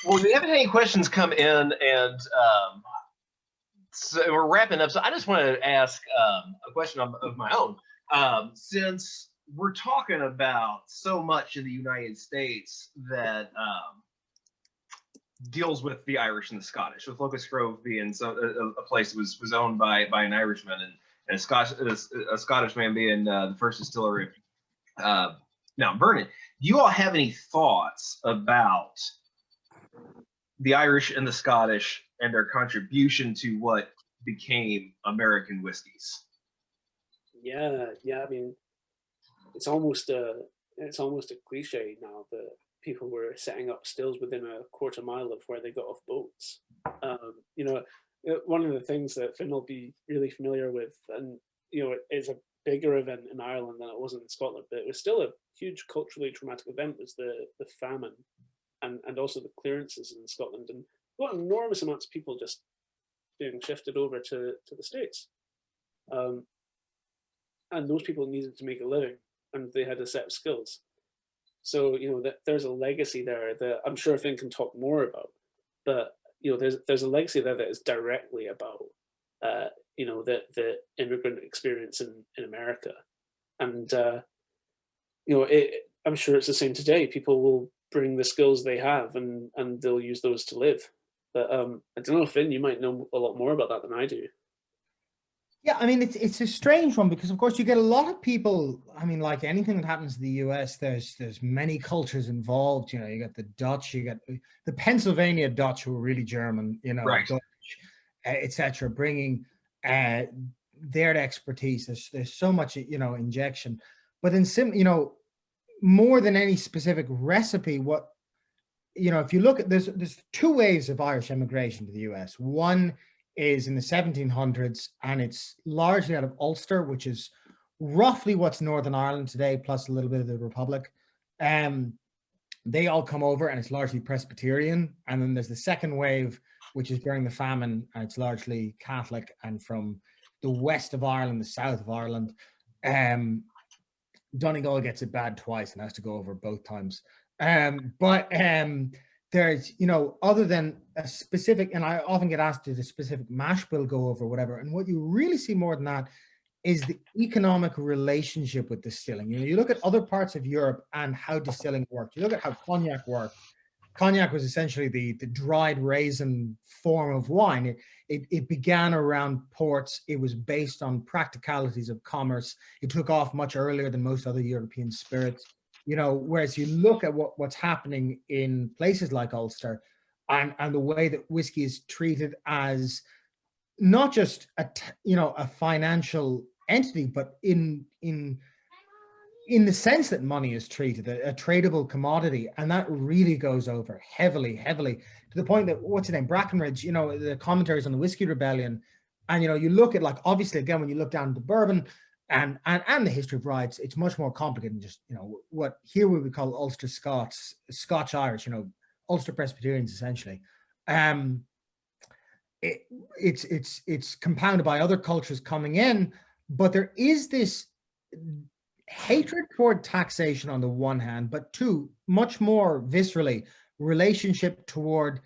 Speaker 1: Well, we haven't had any questions come in, and so we're wrapping up. So I just want to ask a question of my own. Since we're talking about so much in the United States that deals with the Irish and the Scottish, with Locust Grove being a place that was owned by an Irishman, and a Scottish man being the first distillery of Mount Vernon. Do you all have any thoughts about the Irish and the Scottish and their contribution to what became American whiskeys?
Speaker 5: Yeah. I mean, it's almost a cliche now that people were setting up stills within a quarter mile of where they got off boats. One of the things that Finn will be really familiar with, and it's a bigger event in Ireland than it was in Scotland, but it was still a huge culturally traumatic event, was the famine. And also the clearances in Scotland, and got enormous amounts of people just being shifted over to the States. And those people needed to make a living, and they had a set of skills. So that there's a legacy there that I'm sure Finn can talk more about. But there's a legacy there that is directly about the immigrant experience in America, and I'm sure it's the same today. People will bring the skills they have, and they'll use those to live. But I don't know, Finn, you might know a lot more about that than I do.
Speaker 4: Yeah, I mean, it's a strange one, because of course you get a lot of people. I mean, like anything that happens in the US, there's many cultures involved. You got the Dutch, you got the Pennsylvania Dutch, who are really German,
Speaker 1: right.
Speaker 4: Dutch, etc., bringing their expertise. There's so much, injection. But then more than any specific recipe, if you look at, there's two waves of Irish immigration to the US. One is in the 1700s, and it's largely out of Ulster, which is roughly what's Northern Ireland today, plus a little bit of the Republic. They all come over, and it's largely Presbyterian. And then there's the second wave, which is during the famine, and it's largely Catholic, and from the west of Ireland, the south of Ireland. Donegal gets it bad twice and has to go over both times. There's, other than a specific, and I often get asked, did a specific mash bill go over, whatever. And what you really see more than that is the economic relationship with distilling. You look at other parts of Europe and how distilling worked. You look at how cognac worked. Cognac was essentially the dried raisin form of wine. It began around ports. It was based on practicalities of commerce. It took off much earlier than most other European spirits. Whereas you look at what's happening in places like Ulster, and the way that whiskey is treated as not just a financial entity, but in the sense that money is treated, a tradable commodity, and that really goes over heavily, to the point that, what's his name, Brackenridge, the commentaries on the Whiskey Rebellion, and you look at, like, obviously again, when you look down to bourbon and the history of riots, it's much more complicated than just what here we would call Ulster Scots, Scotch Irish, Ulster Presbyterians essentially. It's compounded by other cultures coming in, but there is this hatred toward taxation on the one hand, but two, much more viscerally, relationship toward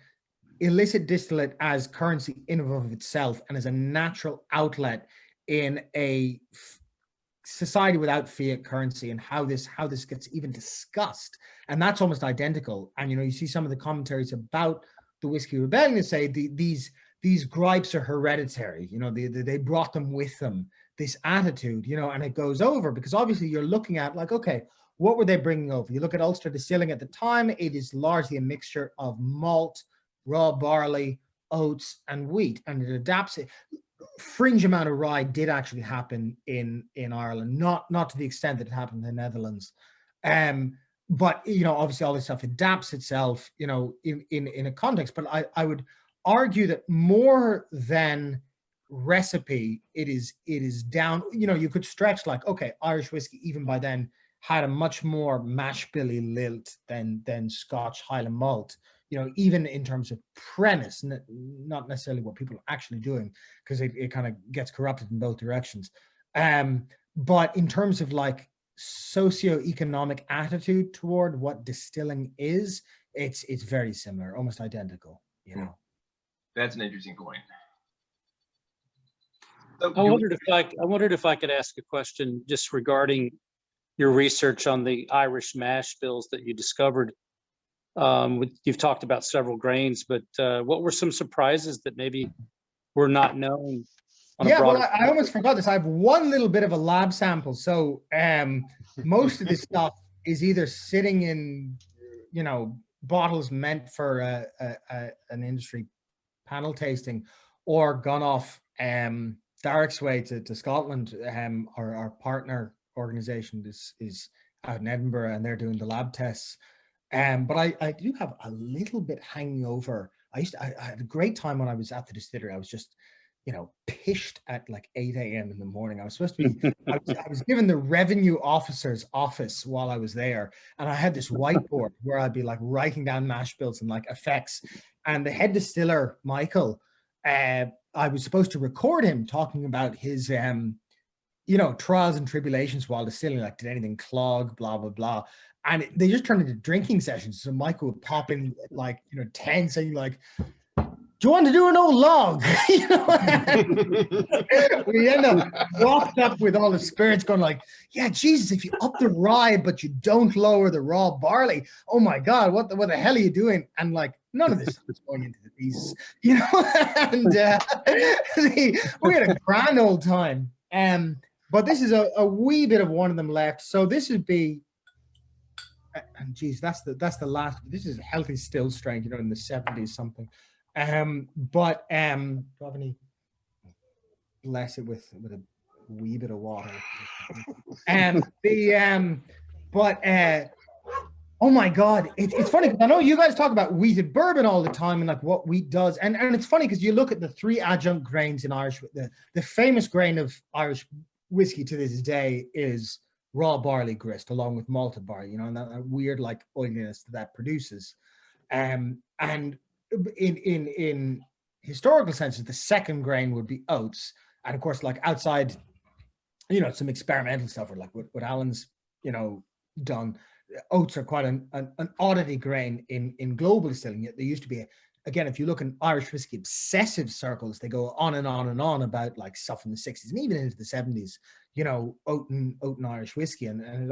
Speaker 4: illicit distillate as currency in and of itself, and as a natural outlet in a society without fiat currency, and how this gets even discussed. And that's almost identical. And you see some of the commentaries about the Whiskey Rebellion to say these gripes are hereditary. You know, they brought them with them, this attitude, you know, and it goes over because obviously you're looking at like, okay, what were they bringing over? You look at Ulster Distilling at the time, it is largely a mixture of malt, raw barley, oats, and wheat, and it adapts it. Fringe amount of rye did actually happen in Ireland, not to the extent that it happened in the Netherlands. But, you know, obviously all this stuff adapts itself, you know, in a context. But I would argue that more than recipe, it is down, you know, you could stretch like, okay, Irish whiskey even by then had a much more mash billy lilt than Scotch Highland malt, you know, even in terms of premise, not necessarily what people are actually doing, because it kind of gets corrupted in both directions. But in terms of like socioeconomic attitude toward what distilling is, it's very similar, almost identical, you know.
Speaker 1: That's an interesting point.
Speaker 6: I wondered if I could ask a question just regarding your research on the Irish mash bills that you discovered. You've talked about several grains, but what were some surprises that maybe were not known?
Speaker 4: Yeah, well, I almost forgot this. I have one little bit of a lab sample. So most of this stuff is either sitting in, you know, bottles meant for an industry panel tasting, or gone off Derek's way to Scotland. Our partner organization is out in Edinburgh, and they're doing the lab tests. But I do have a little bit hanging over. I had a great time when I was at the distillery. I was just, you know, pished at like 8 a.m. in the morning. I was supposed to be, I was given the revenue officer's office while I was there. And I had this whiteboard where I'd be like writing down mash bills and like effects. And the head distiller, Michael, I was supposed to record him talking about his, you know, trials and tribulations while distilling, like did anything clog, blah, blah, blah. And they just turned into drinking sessions. So Michael would pop in like, you know, tense, saying like, do you want to do an old log? You know, we end up walked up with all the spirits going like, yeah, Jesus, if you up the rye, but you don't lower the raw barley, oh my God, what the hell are you doing? And like, none of this stuff is going into the pieces, you know, and we had a grand old time. But this is a wee bit of one of them left. So this would be, and geez, that's the last, this is a healthy still strength, you know, in the 70s something. But do I have any, bless it with a wee bit of water. Oh my God, it's funny because I know you guys talk about wheated bourbon all the time and like what wheat does, and it's funny because you look at the three adjunct grains in Irish. The famous grain of Irish whiskey to this day is raw barley grist, along with malted barley, you know, and that weird like oiliness that produces, and in historical senses, the second grain would be oats, and of course, like outside, you know, some experimental stuff, or like what Alan's, you know, done. Oats are quite an oddity grain in global distilling. There used to be, again, if you look in Irish whiskey obsessive circles, they go on and on and on about like stuff in the 60s and even into the 70s, you know, oat and Irish whiskey, and it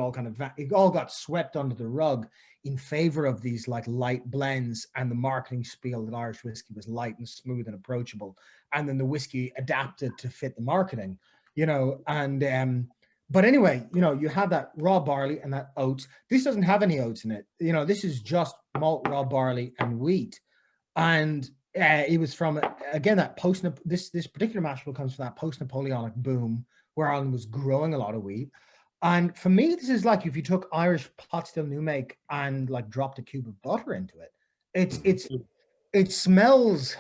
Speaker 4: all got swept under the rug in favor of these like light blends and the marketing spiel that Irish whiskey was light and smooth and approachable, and then the whiskey adapted to fit the marketing, you know, and but anyway, you know, you have that raw barley and that oats. This doesn't have any oats in it. You know, this is just malt, raw barley, and wheat. And it was from, again, that this particular mash bill comes from that post-Napoleonic boom where Ireland was growing a lot of wheat. And for me, this is like if you took Irish pot still new make and like dropped a cube of butter into it. It smells,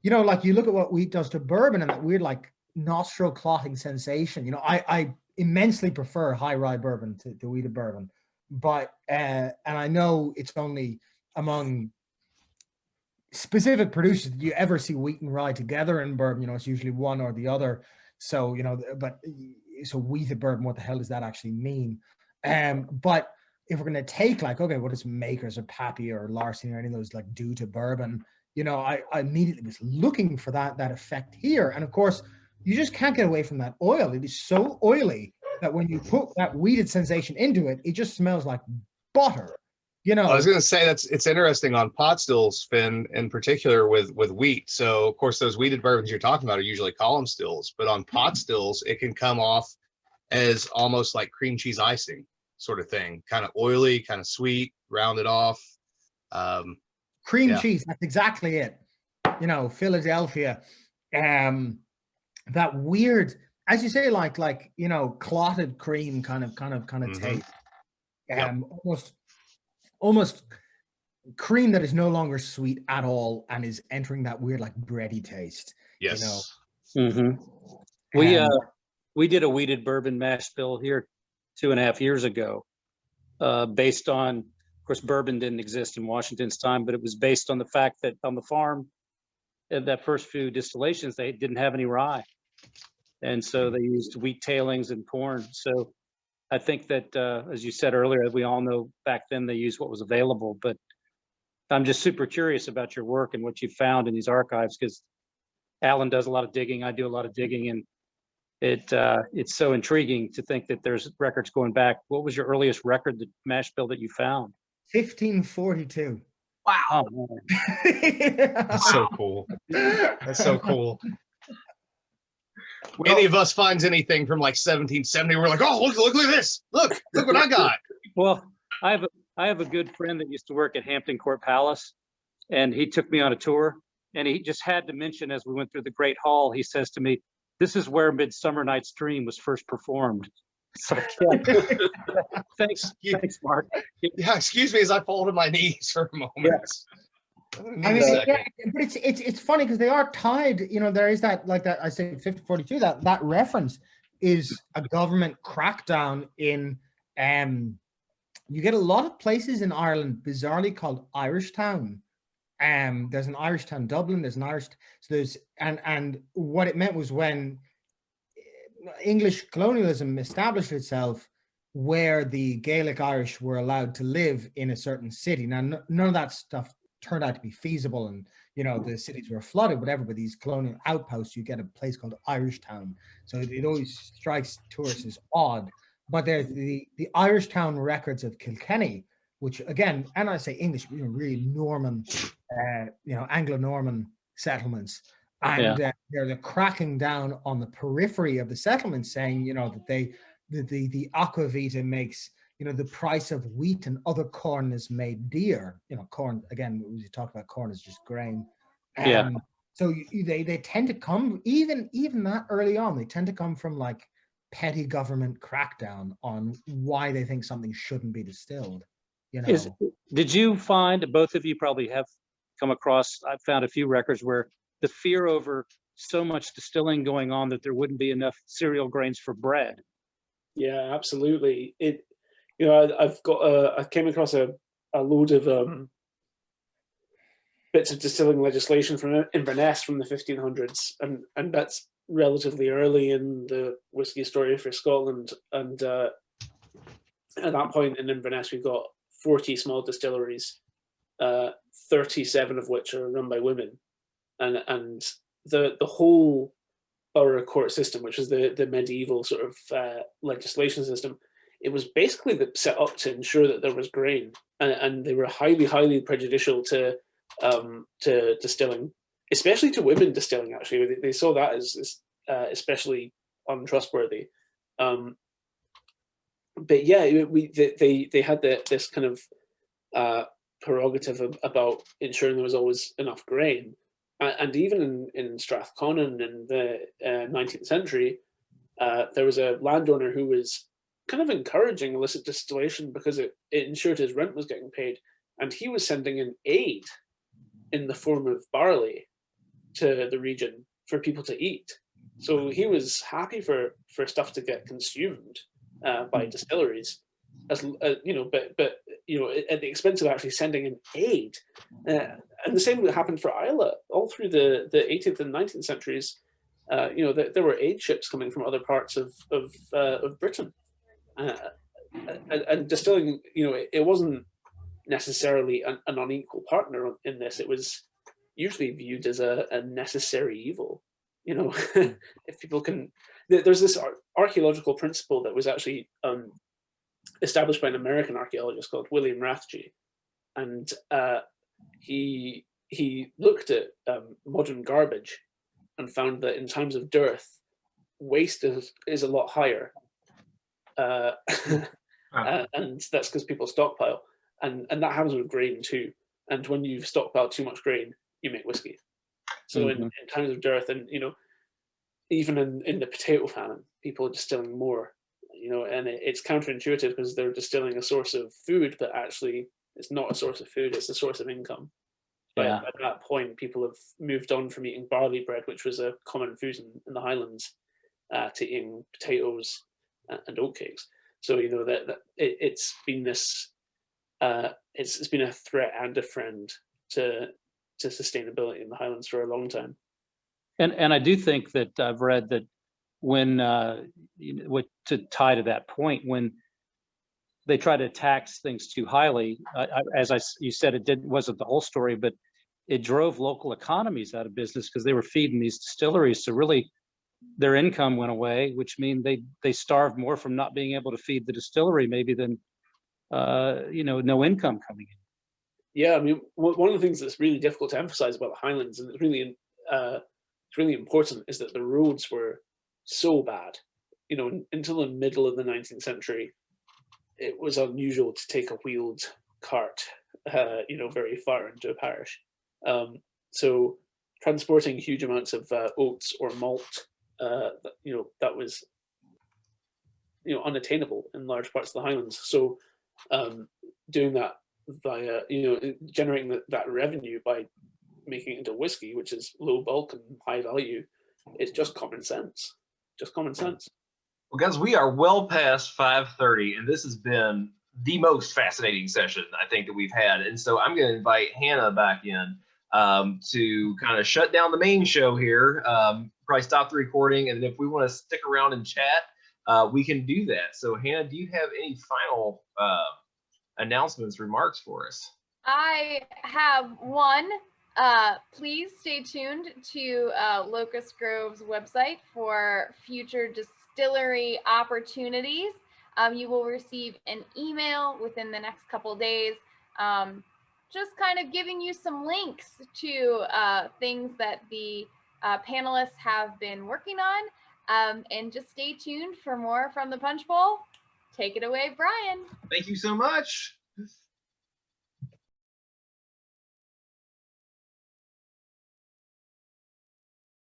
Speaker 4: you know, like you look at what wheat does to bourbon and that weird like nostril clotting sensation. You know, I immensely prefer high rye bourbon to wheated bourbon, but and I know it's only among specific producers that you ever see wheat and rye together in bourbon. You know, it's usually one or the other. So, you know, but so wheated bourbon, what the hell does that actually mean? But if we're going to take like, okay, what does Makers or Pappy or Larson or any of those like do to bourbon? You know, I immediately was looking for that effect here. And of course, you just can't get away from that oil. It is so oily that when you put that wheated sensation into it, it just smells like butter. You know,
Speaker 3: I was going to say it's interesting on pot stills, Finn, in particular with wheat. So of course those wheated bourbons you're talking about are usually column stills, but on pot stills it can come off as almost like cream cheese icing sort of thing, kind of oily, kind of sweet, rounded off.
Speaker 4: cream
Speaker 3: Yeah.
Speaker 4: cheese. That's exactly it. You know, Philadelphia. That weird, as you say, like you know, clotted cream kind of taste.
Speaker 3: Yep.
Speaker 4: Almost cream that is no longer sweet at all and is entering that weird like bready taste.
Speaker 3: Yes.
Speaker 4: You know?
Speaker 6: We did a wheated bourbon mash bill here 2.5 years ago, based on, of course, bourbon didn't exist in Washington's time, but it was based on the fact that on the farm, in that first few distillations, they didn't have any rye. And so they used wheat tailings and corn. So I think that, as you said earlier, we all know back then they used what was available, but I'm just super curious about your work and what you found in these archives, because Alan does a lot of digging, I do a lot of digging, and it's so intriguing to think that there's records going back. What was your earliest record, the mash bill that you found?
Speaker 4: 1542.
Speaker 1: Wow.
Speaker 6: Oh, man.
Speaker 3: That's so cool. That's so cool.
Speaker 1: Well,
Speaker 3: Any of us finds anything from like 1770, we're like, oh, look at this. Look what I got.
Speaker 6: Well, I have a good friend that used to work at Hampton Court Palace, and he took me on a tour, and he just had to mention, as we went through the Great Hall, he says to me, "This is where Midsummer Night's Dream was first performed." So yeah. Thanks, Mark.
Speaker 3: Yeah, excuse me as I fall to my knees for a moment.
Speaker 6: Yes.
Speaker 4: I mean, yeah, but it's funny because they are tied. You know, there is that, like that I say 1542. That reference is a government crackdown in. You get a lot of places in Ireland bizarrely called Irish Town. There's an Irish Town Dublin. There's an Irish. So there's and what it meant was when English colonialism established itself, where the Gaelic Irish were allowed to live in a certain city. Now, none of that stuff turned out to be feasible, and you know the cities were flooded, whatever. But these colonial outposts, you get a place called Irish Town, so it always strikes tourists as odd. But there's the Irish Town records of Kilkenny, which again, and I say English, you know, really Norman, you know, Anglo-Norman settlements, and they're cracking down on the periphery of the settlements, saying, you know, that the aqua vita makes, you know, the price of wheat and other corn is made dear. You know, corn, again, we talk about corn is just grain. So they tend to come, even that early on, they tend to come from like petty government crackdown on why they think something shouldn't be distilled. You know,
Speaker 6: did you find, both of you probably have come across, I've found a few records where the fear over so much distilling going on that there wouldn't be enough cereal grains for bread?
Speaker 5: Yeah, absolutely. You know, I've got I came across a load of bits of distilling legislation from Inverness from the 1500s, and that's relatively early in the whiskey story for Scotland. And at that point in Inverness, we've got 40 small distilleries, 37 of which are run by women, and the whole borough court system, which was the medieval sort of legislation system, it was basically set up to ensure that there was grain, and they were highly prejudicial to distilling, especially to women distilling. Actually, they saw that as especially untrustworthy. But yeah, they had this kind of prerogative about ensuring there was always enough grain, and even in Strathconnan in the 19th century, there was a landowner who was kind of encouraging illicit distillation because it ensured his rent was getting paid, and he was sending in aid in the form of barley to the region for people to eat. So he was happy for stuff to get consumed by distilleries, as you know, but you know, at the expense of actually sending in aid. And the same happened for Islay all through the 18th and 19th centuries. You know, there were aid ships coming from other parts of Britain, and distilling. You know, it wasn't necessarily an unequal partner in this. It was usually viewed as a necessary evil. You know, if people can, there's this archaeological principle that was actually established by an American archaeologist called William Rathje, and he looked at modern garbage and found that in times of dearth, waste is a lot higher, and that's because people stockpile, and that happens with grain too. And when you've stockpiled too much grain, you make whiskey. So in times of dearth, and even in the potato famine, people are distilling more. And it's counterintuitive because they're distilling a source of food, but actually it's not a source of food; it's a source of income. But at that point, people have moved on from eating barley bread, which was a common food in the Highlands, to eating potatoes and oatcakes. So that it's been this, it's been a threat and a friend to sustainability in the Highlands for a long time.
Speaker 6: And I do think that I've read that when to tie to that point, when they try to tax things too highly, you said, wasn't the whole story, but it drove local economies out of business because they were feeding these distilleries. So really, their income went away, which means they starved more from not being able to feed the distillery, maybe than no income coming in.
Speaker 5: Yeah, I mean, one of the things that's really difficult to emphasize about the Highlands, and it's really important, is that the roads were so bad. Until the middle of the 19th century, it was unusual to take a wheeled cart, very far into a parish. So transporting huge amounts of oats or malt, that was, unattainable in large parts of the Highlands. So doing that via, generating that revenue by making it into whiskey, which is low bulk and high value, it's just common sense. Just common sense.
Speaker 1: Well, guys, we are well past 5:30, and this has been the most fascinating session I think that we've had. And so I'm going to invite Hannah back in to kind of shut down the main show here. Probably stop the recording, and if we want to stick around and chat, we can do that. So Hannah, do you have any final announcements, remarks for us?
Speaker 7: I have one. Please stay tuned to Locust Grove's website for future distillery opportunities. You will receive an email within the next couple of days, just kind of giving you some links to things that the panelists have been working on. And just stay tuned for more from the Punch Bowl. Take it away, Brian.
Speaker 1: Thank you so much.